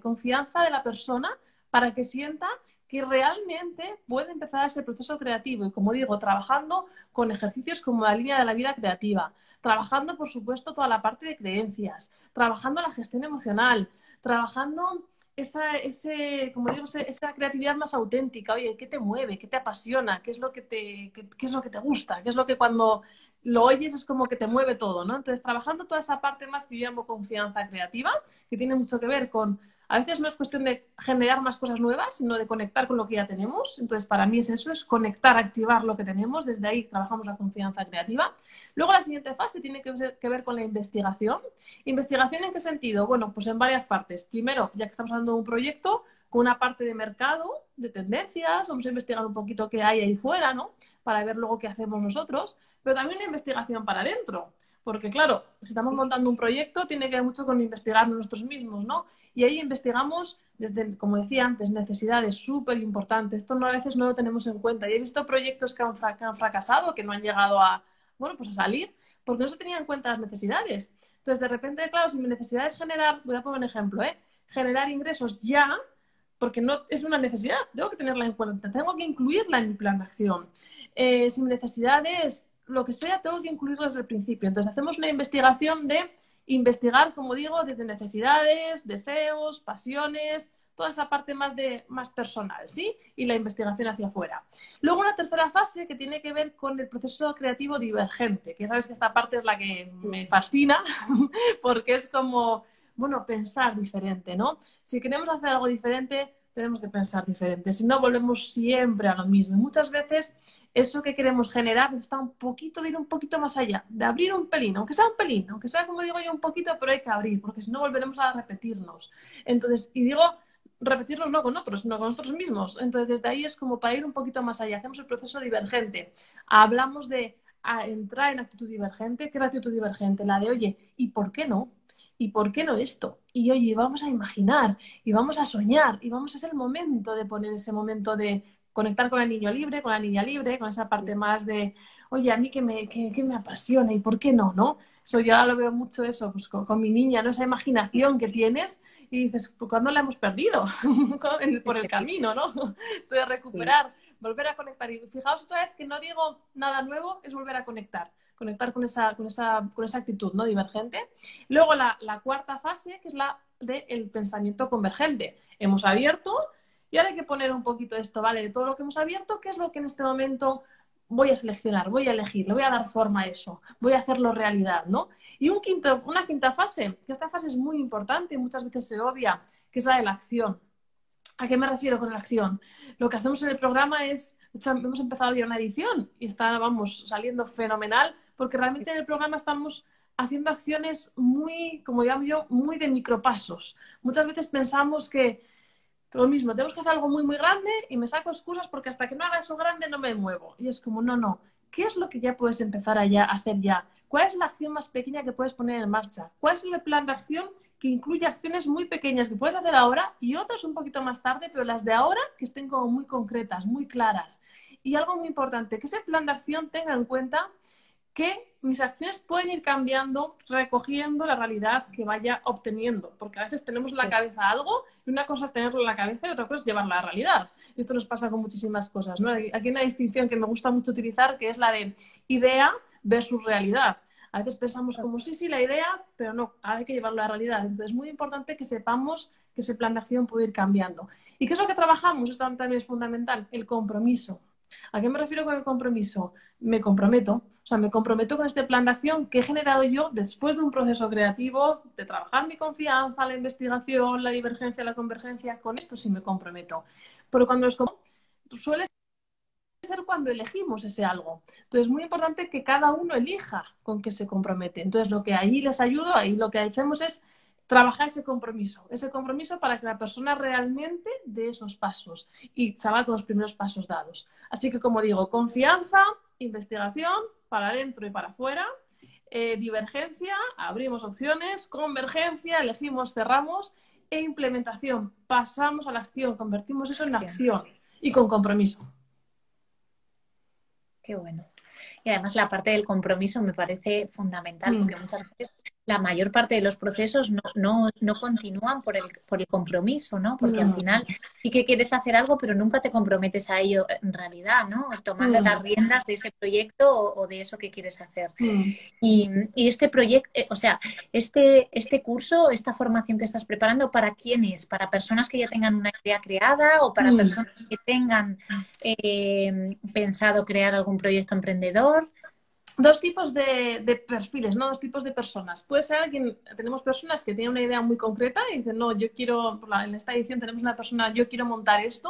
confianza de la persona para que sienta que realmente puede empezar ese proceso creativo. Y como digo, trabajando con ejercicios como la línea de la vida creativa, trabajando, por supuesto, toda la parte de creencias, trabajando la gestión emocional, trabajando como digo, esa creatividad más auténtica. Oye, ¿qué te mueve? ¿Qué te apasiona? ¿Qué es lo que qué es lo que te gusta? ¿Qué es lo que cuando lo oyes es como que te mueve todo, ¿no? Entonces, trabajando toda esa parte más que yo llamo confianza creativa, que tiene mucho que ver con a veces no es cuestión de generar más cosas nuevas, sino de conectar con lo que ya tenemos. Entonces, para mí es eso, es conectar, activar lo que tenemos. Desde ahí trabajamos la confianza creativa. Luego, la siguiente fase tiene que ver con la investigación. ¿Investigación en qué sentido? Bueno, pues en varias partes. Primero, ya que estamos hablando de un proyecto, con una parte de mercado, de tendencias, vamos a investigar un poquito qué hay ahí fuera, ¿no? Para ver luego qué hacemos nosotros, pero también la investigación para adentro. Porque claro, si estamos montando un proyecto, tiene que ver mucho con investigar nosotros mismos, ¿no? Y ahí investigamos desde, como decía antes, necesidades súper importantes. Esto a veces no lo tenemos en cuenta. Y he visto proyectos que han fracasado, que no han llegado a, bueno, pues a salir, porque no se tenían en cuenta las necesidades. Entonces, de repente, claro, si mi necesidad es generar, voy a poner un ejemplo, generar ingresos ya, porque no es una necesidad, tengo que tenerla en cuenta, tengo que incluirla en mi plan de acción. Si mi necesidad es lo que sea, tengo que incluirlo desde el principio. Entonces, hacemos una investigación de investigar, como digo, desde necesidades, deseos, pasiones, toda esa parte más personal, ¿sí? Y la investigación hacia afuera. Luego una tercera fase que tiene que ver con el proceso creativo divergente, que sabes que esta parte es la que me fascina, porque es como, bueno, pensar diferente, ¿no? Si queremos hacer algo diferente, tenemos que pensar diferente, si no volvemos siempre a lo mismo. Y muchas veces eso que queremos generar está un poquito de ir un poquito más allá, de abrir un pelín, aunque sea como digo yo un poquito, pero hay que abrir, porque si no volveremos a repetirnos. Entonces, y digo repetirnos no con otros, sino con nosotros mismos. Entonces, desde ahí es como para ir un poquito más allá. Hacemos el proceso divergente. Hablamos de entrar en actitud divergente. ¿Qué es la actitud divergente? La de, oye, ¿y por qué no? ¿Y por qué no esto? Y oye, vamos a imaginar, y vamos a soñar, y vamos a ser el momento de poner ese momento de conectar con el niño libre, con la niña libre, con esa parte más de, oye, a mí que me apasiona, ¿y por qué no? ¿No? Eso yo ahora lo veo mucho eso, pues con mi niña, ¿no? Esa imaginación que tienes y dices, pues ¿cuándo la hemos perdido? Por el camino, ¿no? De recuperar, volver a conectar. Y fijaos otra vez que no digo nada nuevo, es volver a conectar con esa actitud, ¿no? Divergente. Luego la cuarta fase, que es la del pensamiento convergente. Hemos abierto y ahora hay que poner un poquito esto, ¿vale? De todo lo que hemos abierto, ¿qué es lo que en este momento voy a seleccionar, voy a elegir, le voy a dar forma a eso, voy a hacerlo realidad, ¿no? Y una quinta fase, que esta fase es muy importante y muchas veces se obvia, que es la de la acción. ¿A qué me refiero con la acción? Lo que hacemos en el programa es, de hecho, hemos empezado ya una edición y está, vamos, saliendo fenomenal, porque realmente en el programa estamos haciendo acciones muy, como llamo yo, muy de micropasos. Muchas veces pensamos que lo mismo, tenemos que hacer algo muy, muy grande y me saco excusas porque hasta que no haga eso grande no me muevo. Y es como, no, no. ¿Qué es lo que ya puedes empezar a hacer ya? ¿Cuál es la acción más pequeña que puedes poner en marcha? ¿Cuál es el plan de acción que incluye acciones muy pequeñas que puedes hacer ahora y otras un poquito más tarde, pero las de ahora que estén como muy concretas, muy claras? Y algo muy importante, que ese plan de acción tenga en cuenta que mis acciones pueden ir cambiando recogiendo la realidad que vaya obteniendo, porque a veces tenemos en la cabeza algo y una cosa es tenerlo en la cabeza y otra cosa es llevarla a la realidad. Y esto nos pasa con muchísimas cosas, ¿no? Aquí hay una distinción que me gusta mucho utilizar, que es la de idea versus realidad. A veces pensamos como sí, la idea, pero no, hay que llevarlo a la realidad. Entonces es muy importante que sepamos que ese plan de acción puede ir cambiando. ¿Y qué es lo que trabajamos? Esto también es fundamental, el compromiso. ¿A qué me refiero con el compromiso? Me comprometo. O sea, me comprometo con este plan de acción que he generado yo después de un proceso creativo, de trabajar mi confianza, la investigación, la divergencia, la convergencia. Con esto sí me comprometo. Pero cuando suele ser cuando elegimos ese algo. Entonces, es muy importante que cada uno elija con qué se compromete. Entonces, lo que ahí les ayudo, ahí lo que hacemos es trabajar ese compromiso para que la persona realmente dé esos pasos y salga con los primeros pasos dados. Así que, como digo, confianza, investigación, para adentro y para afuera, divergencia, abrimos opciones, convergencia, elegimos, cerramos, e implementación, pasamos a la acción, convertimos eso en Bien, acción y con compromiso. qué bueno. Y además la parte del compromiso me parece fundamental Mm. porque muchas veces la mayor parte de los procesos no continúan por el compromiso, ¿no? Porque al Mm. final sí que quieres hacer algo, pero nunca te comprometes a ello en realidad, ¿no? Tomando las Mm. riendas de ese proyecto o de eso que quieres hacer. Mm. Y este proyecto, o sea, este curso, esta formación que estás preparando, ¿para quién es? ¿Para personas que ya tengan una idea creada o para Mm. personas que tengan pensado crear algún proyecto emprendedor? Dos tipos de perfiles, ¿no? Dos tipos de personas. Puede ser alguien, tenemos personas que tienen una idea muy concreta y dicen, no, yo quiero, en esta edición tenemos una persona, yo quiero montar esto,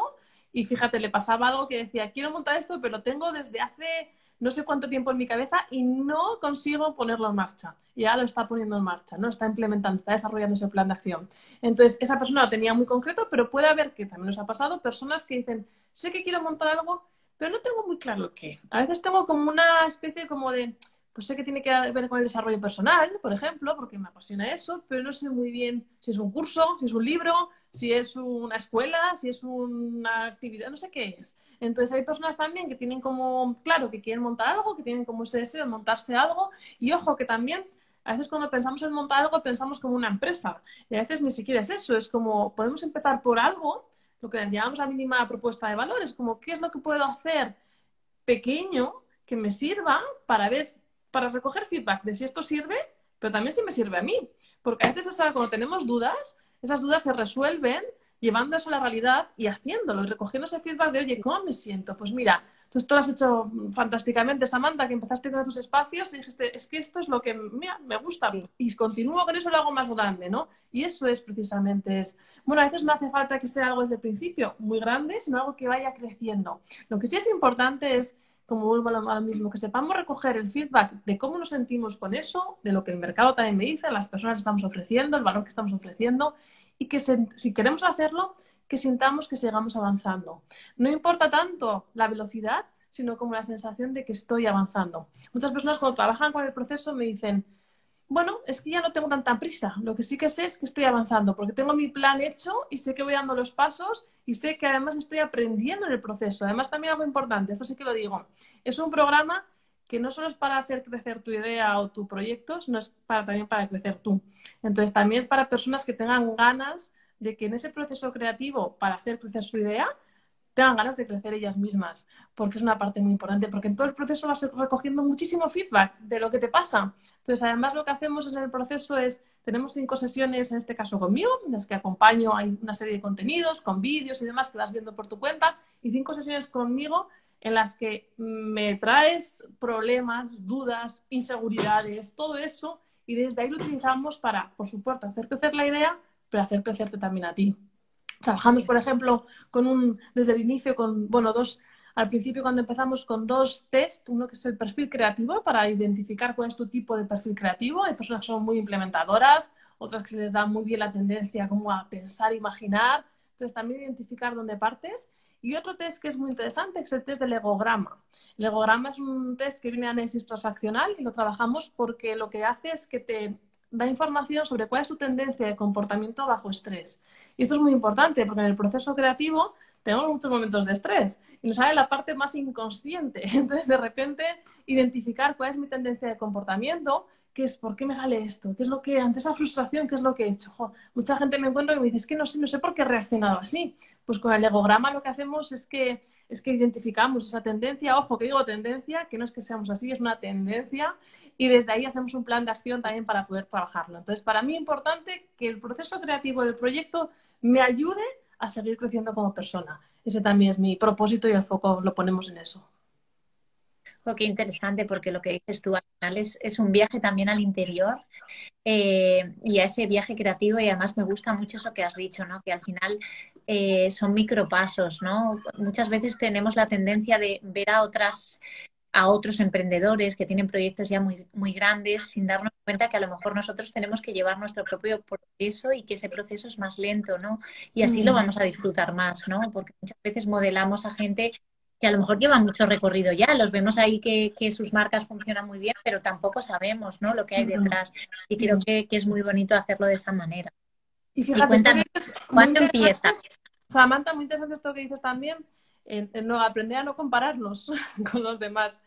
y fíjate, le pasaba algo que decía, quiero montar esto, pero tengo desde hace no sé cuánto tiempo en mi cabeza y no consigo ponerlo en marcha. Y ya lo está poniendo en marcha, ¿no? Está implementando, está desarrollando ese plan de acción. Entonces, esa persona lo tenía muy concreto, pero puede haber, que también nos ha pasado, personas que dicen, sé que quiero montar algo, pero no tengo muy claro el qué. A veces tengo como una especie como de, pues sé que tiene que ver con el desarrollo personal, por ejemplo, porque me apasiona eso, pero no sé muy bien si es un curso, si es un libro, si es una escuela, si es una actividad, no sé qué es. Entonces hay personas también que tienen como, claro, que quieren montar algo, que tienen como ese deseo de montarse algo, y ojo, que también a veces cuando pensamos en montar algo pensamos como una empresa, y a veces ni siquiera es eso, es como podemos empezar por algo, lo que llamamos la mínima propuesta de valores, como qué es lo que puedo hacer pequeño que me sirva para ver, para recoger feedback de si esto sirve, pero también si me sirve a mí. Porque a veces cuando tenemos dudas, esas dudas se resuelven llevando eso a la realidad y haciéndolo y recogiendo ese feedback de, oye, ¿cómo me siento? Pues mira, tú esto lo has hecho fantásticamente, Samantha, que empezaste con tus espacios y dijiste, es que esto es lo que, mira, me gusta Sí. y continúo con eso, lo hago más grande, ¿no? Y eso es precisamente, bueno, a veces no hace falta que sea algo desde el principio muy grande, sino algo que vaya creciendo. Lo que sí es importante es, como vuelvo a lo mismo, que sepamos recoger el feedback de cómo nos sentimos con eso, de lo que el mercado también me dice, las personas que estamos ofreciendo, el valor que estamos ofreciendo, y que si queremos hacerlo, que sintamos que sigamos avanzando. No importa tanto la velocidad, sino como la sensación de que estoy avanzando. Muchas personas cuando trabajan con el proceso me dicen, bueno, es que ya no tengo tanta prisa. Lo que sí que sé es que estoy avanzando porque tengo mi plan hecho y sé que voy dando los pasos y sé que además estoy aprendiendo en el proceso. Además, también algo importante, esto sí que lo digo, es un programa que no solo es para hacer crecer tu idea o tu proyecto, sino es también para crecer tú. Entonces, también es para personas que tengan ganas de que en ese proceso creativo para hacer crecer su idea, tengan ganas de crecer ellas mismas, porque es una parte muy importante, porque en todo el proceso vas recogiendo muchísimo feedback de lo que te pasa. Entonces, además, lo que hacemos en el proceso es, tenemos 5 sesiones, en este caso conmigo, en las que acompaño, hay una serie de contenidos, con vídeos y demás que vas viendo por tu cuenta, y 5 sesiones conmigo en las que me traes problemas, dudas, inseguridades, todo eso, y desde ahí lo utilizamos para, por supuesto, hacer crecer la idea, pero hacer crecerte también a ti. Trabajamos, por ejemplo, desde el inicio con, bueno, al principio cuando empezamos con 2 test, uno que es el perfil creativo para identificar cuál es tu tipo de perfil creativo. Hay personas que son muy implementadoras, otras que se les da muy bien la tendencia como a pensar, imaginar. Entonces también identificar dónde partes. Y otro test que es muy interesante es el test del egograma. El egograma es un test que viene de análisis transaccional y lo trabajamos porque lo que hace es que te da información sobre cuál es tu tendencia de comportamiento bajo estrés. Y esto es muy importante porque en el proceso creativo tenemos muchos momentos de estrés y nos sale la parte más inconsciente. Entonces, de repente, identificar cuál es mi tendencia de comportamiento, qué es, por qué me sale esto, qué es lo que, ante esa frustración, qué es lo que he hecho. Mucha gente me encuentra que me dice, es que no sé por qué he reaccionado así. Pues con el egograma lo que hacemos es que identificamos esa tendencia, ojo, que digo tendencia, que no es que seamos así, es una tendencia, y desde ahí hacemos un plan de acción también para poder trabajarlo. Entonces, para mí es importante que el proceso creativo del proyecto me ayude a seguir creciendo como persona. Ese también es mi propósito y el foco lo ponemos en eso. Oh, qué interesante, porque lo que dices tú al final es un viaje también al interior y a ese viaje creativo, y además me gusta mucho eso que has dicho, ¿no? Que al final son micropasos, ¿no? Muchas veces tenemos la tendencia de ver a otros emprendedores que tienen proyectos ya muy, muy grandes sin darnos cuenta que a lo mejor nosotros tenemos que llevar nuestro propio proceso y que ese proceso es más lento, ¿no? Y así lo Mm. vamos a disfrutar más, ¿no? Porque muchas veces modelamos a gente que a lo mejor llevan mucho recorrido ya, los vemos ahí que sus marcas funcionan muy bien, pero tampoco sabemos, ¿no?, lo que hay detrás. Y creo que es muy bonito hacerlo de esa manera. Y Y fíjate, esto que cuéntame, dices, muy ¿cuándo interesante, empieza? Samantha, muy interesante esto que dices también, en no, aprender a no compararnos con los demás.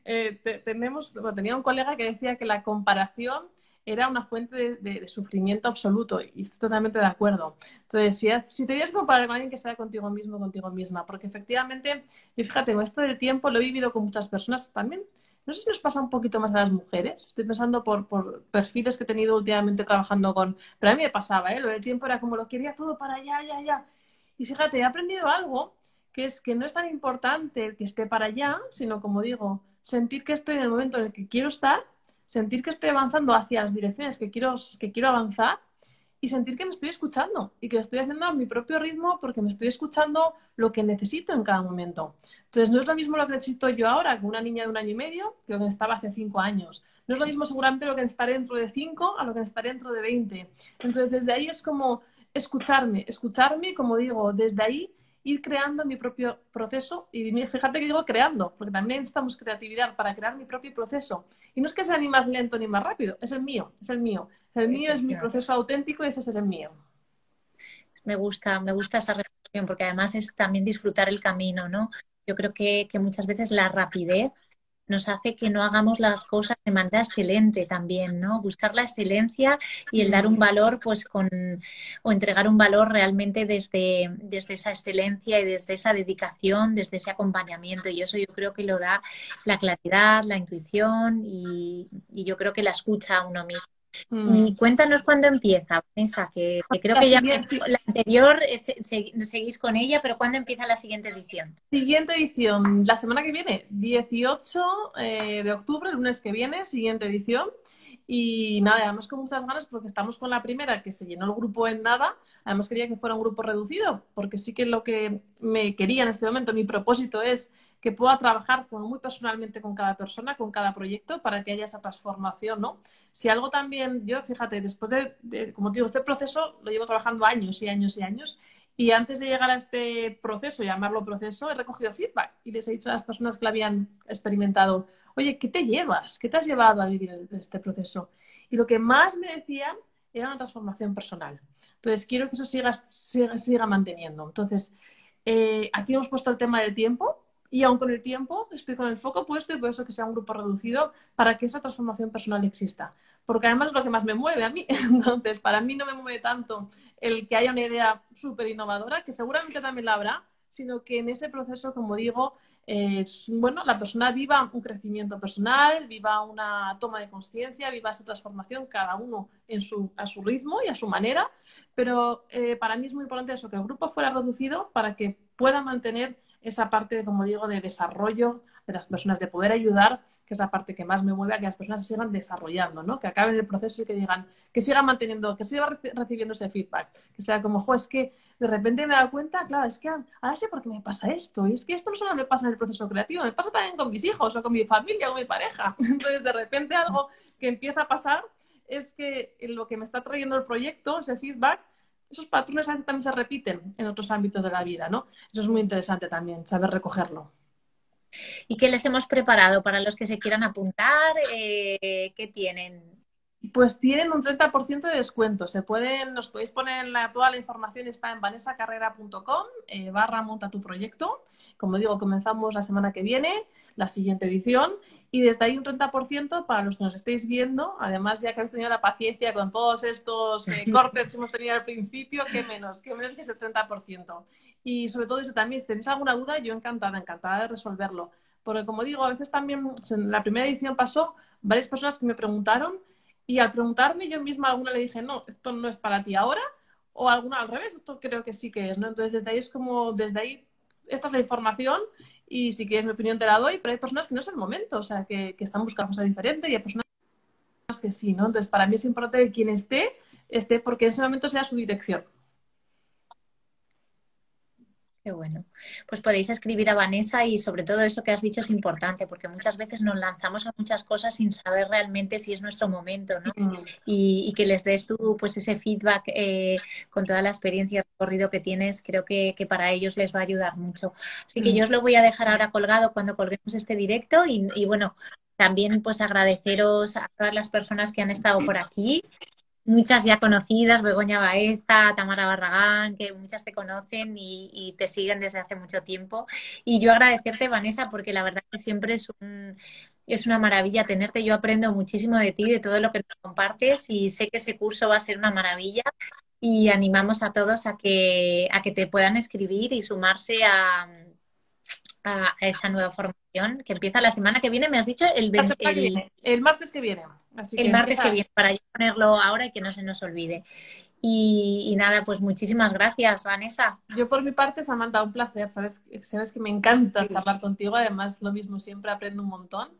Tenía un colega que decía que la comparación era una fuente de sufrimiento absoluto y estoy totalmente de acuerdo. Entonces, si te tienes que comparar con alguien, que sea contigo mismo, contigo misma, porque efectivamente, yo fíjate, con esto del tiempo lo he vivido con muchas personas también. No sé si nos pasa un poquito más a las mujeres. Estoy pensando por perfiles que he tenido últimamente trabajando con... Pero a mí me pasaba, ¿eh? Lo del tiempo era como lo quería todo para allá, ya, ya. Y fíjate, he aprendido algo, que es que no es tan importante el que esté para allá, sino, como digo, sentir que estoy en el momento en el que quiero estar, sentir que estoy avanzando hacia las direcciones que quiero avanzar y sentir que me estoy escuchando y que lo estoy haciendo a mi propio ritmo porque me estoy escuchando lo que necesito en cada momento. Entonces, no es lo mismo lo que necesito yo ahora con una niña de 1 año y medio que lo que estaba hace 5 años. No es lo mismo seguramente lo que necesitaré dentro de 5 a lo que necesitaré dentro de 20. Entonces, desde ahí es como escucharme, como digo, desde ahí ir creando mi propio proceso. Y fíjate que digo creando, porque también necesitamos creatividad para crear mi propio proceso. Y no es que sea ni más lento ni más rápido, es el mío, es el mío. El mío es mi proceso auténtico y ese es el mío. Me gusta esa reflexión porque además es también disfrutar el camino, ¿no? Yo creo que muchas veces la rapidez nos hace que no hagamos las cosas de manera excelente también, ¿no? Buscar la excelencia y el dar un valor, pues o entregar un valor realmente desde esa excelencia y desde esa dedicación, desde ese acompañamiento. Y eso yo creo que lo da la claridad, la intuición y yo creo que la escucha a uno mismo. Y Mm. cuéntanos cuándo empieza, Vanessa, que creo La que ya siguiente, la anterior seguís con ella, pero ¿cuándo empieza la siguiente edición? siguiente edición, la semana que viene, 18 de octubre, el lunes que viene, siguiente edición. Y nada, además con muchas ganas porque estamos con la primera que se llenó el grupo en nada. Además quería que fuera un grupo reducido porque sí que lo que me quería en este momento, mi propósito es que pueda trabajar como muy personalmente con cada persona, con cada proyecto para que haya esa transformación, ¿no? Si algo también, yo fíjate, después como te digo, este proceso lo llevo trabajando años y años y años. Y antes de llegar a este proceso, llamarlo proceso, he recogido feedback y les he dicho a las personas que lo habían experimentado, oye, ¿qué te llevas? ¿Qué te has llevado a vivir este proceso? Y lo que más me decían era una transformación personal. Entonces, quiero que eso siga manteniendo. Entonces, aquí hemos puesto el tema del tiempo y aun con el tiempo estoy con el foco puesto y por eso que sea un grupo reducido para que esa transformación personal exista. Porque además es lo que más me mueve a mí. Entonces, para mí no me mueve tanto el que haya una idea súper innovadora, que seguramente también la habrá, sino que en ese proceso, como digo, bueno, la persona viva un crecimiento personal, viva una toma de conciencia, viva esa transformación, cada uno a su ritmo y a su manera, pero para mí es muy importante eso, que el grupo fuera reducido para que pueda mantener esa parte, como digo, de desarrollo de las personas, de poder ayudar, que es la parte que más me mueve a que las personas se sigan desarrollando, ¿no? Que acaben el proceso y que digan, que sigan manteniendo, que sigan recibiendo ese feedback, que sea como, jo, es que de repente me he dado cuenta, claro, es que ahora sé por qué me pasa esto, y es que esto no solo me pasa en el proceso creativo, me pasa también con mis hijos o con mi familia o con mi pareja. Entonces, de repente algo que empieza a pasar es que lo que me está trayendo el proyecto, ese feedback, esos patrones a veces también se repiten en otros ámbitos de la vida, ¿no? Eso es muy interesante también, saber recogerlo. ¿Y qué les hemos preparado para los que se quieran apuntar? ¿Qué tienen? Pues tienen un 30% de descuento. Nos podéis poner toda la información, está en vanessacarrera.com /monta tu proyecto. Como digo, comenzamos la semana que viene, la siguiente edición, y desde ahí un 30% para los que nos estéis viendo. Además, ya que habéis tenido la paciencia con todos estos cortes que hemos tenido al principio, qué menos que ese 30%. Y sobre todo eso también, si tenéis alguna duda, yo encantada de resolverlo. Porque como digo, a veces también, en la primera edición pasó, varias personas que me preguntaron y al preguntarme yo misma, a alguna le dije, no, esto no es para ti ahora, o a alguna al revés, esto creo que sí que es, ¿no? Entonces, desde ahí es como, desde ahí, esta es la información y si quieres mi opinión te la doy, pero hay personas que no es el momento, o sea, que están buscando cosas diferentes y hay personas que sí, ¿no? Entonces, para mí es importante que quien esté porque en ese momento sea su dirección. Qué bueno. Pues podéis escribir a Vanessa y sobre todo eso que has dicho es importante porque muchas veces nos lanzamos a muchas cosas sin saber realmente si es nuestro momento, ¿no? Mm, Y que les des tú pues ese feedback con toda la experiencia y recorrido que tienes, creo que para ellos les va a ayudar mucho. Así que mm. yo os lo voy a dejar ahora colgado cuando colguemos este directo y bueno, también pues agradeceros a todas las personas que han estado por aquí. Muchas ya conocidas, Begoña Baeza, Tamara Barragán, que muchas te conocen y te siguen desde hace mucho tiempo. Y yo agradecerte, Vanessa, porque la verdad que siempre es una maravilla tenerte. Yo aprendo muchísimo de ti, de todo lo que nos compartes y sé que ese curso va a ser una maravilla y animamos a todos a que te puedan escribir y sumarse a esa nueva formación que empieza la semana que viene. Me has dicho La semana que viene, el martes que viene. Así que el martes que empieza. viene para yo ponerlo ahora y que no se nos olvide. Y nada, pues muchísimas gracias, Vanessa. Yo por mi parte, Samantha, un placer. Sabes que me encanta charlar contigo. Además, lo mismo, siempre aprendo un montón.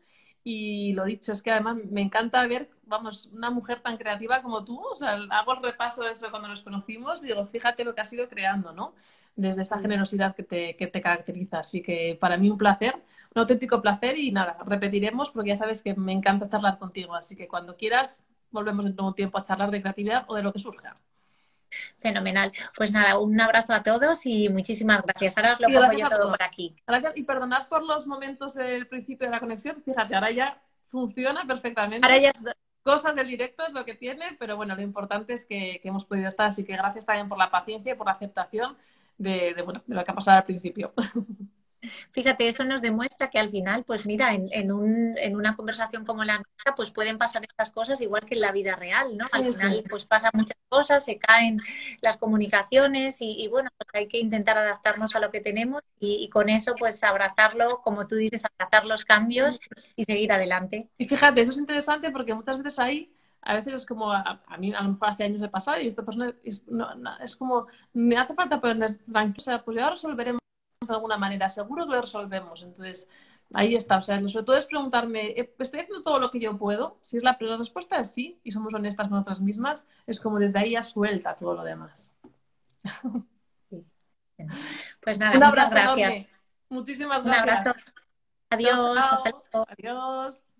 Y lo dicho, es que además me encanta ver, vamos, una mujer tan creativa como tú. O sea, hago el repaso de eso cuando nos conocimos y digo, fíjate lo que has ido creando, ¿no? Desde esa generosidad que te caracteriza. Así que para mí un placer, un auténtico placer y nada, repetiremos porque ya sabes que me encanta charlar contigo. Así que cuando quieras, volvemos dentro de un tiempo a charlar de creatividad o de lo que surja. Fenomenal. Pues nada, un abrazo a todos y muchísimas gracias. Ahora os lo Y pongo gracias yo a todo todos. por aquí. Gracias y perdonad por los momentos del principio de la conexión. Fíjate, ahora ya funciona Ahora perfectamente. ya Cosas del directo es lo que tiene, pero bueno, lo importante es que hemos podido estar. Así que gracias también por la paciencia y por la aceptación bueno, de lo que ha pasado al principio. Fíjate, eso nos demuestra que al final, pues mira, en una conversación como la nuestra, pues pueden pasar estas cosas igual que en la vida real, ¿no? Al Eso final, es. pues pasan muchas cosas, se caen las comunicaciones y bueno, pues hay que intentar adaptarnos a lo que tenemos y con eso, pues abrazarlo, como tú dices, abrazar los cambios y seguir adelante. Y fíjate, eso es interesante porque muchas veces ahí, a veces es como, a mí a lo mejor hace años de pasar y esta persona es como, me hace falta poner tranquilo, o sea, pues ya lo resolveremos de alguna manera, seguro que lo resolvemos. Entonces, ahí está, o sea, sobre todo es preguntarme, ¿estoy haciendo todo lo que yo puedo? Si es la primera respuesta es sí, y somos honestas con nosotras mismas, es como desde ahí ya suelta todo lo demás. Sí. Pues nada, Un muchas abrazo gracias. enorme. Muchísimas Un abrazo. gracias. Chao, Adiós. Hasta chao. luego. Adiós.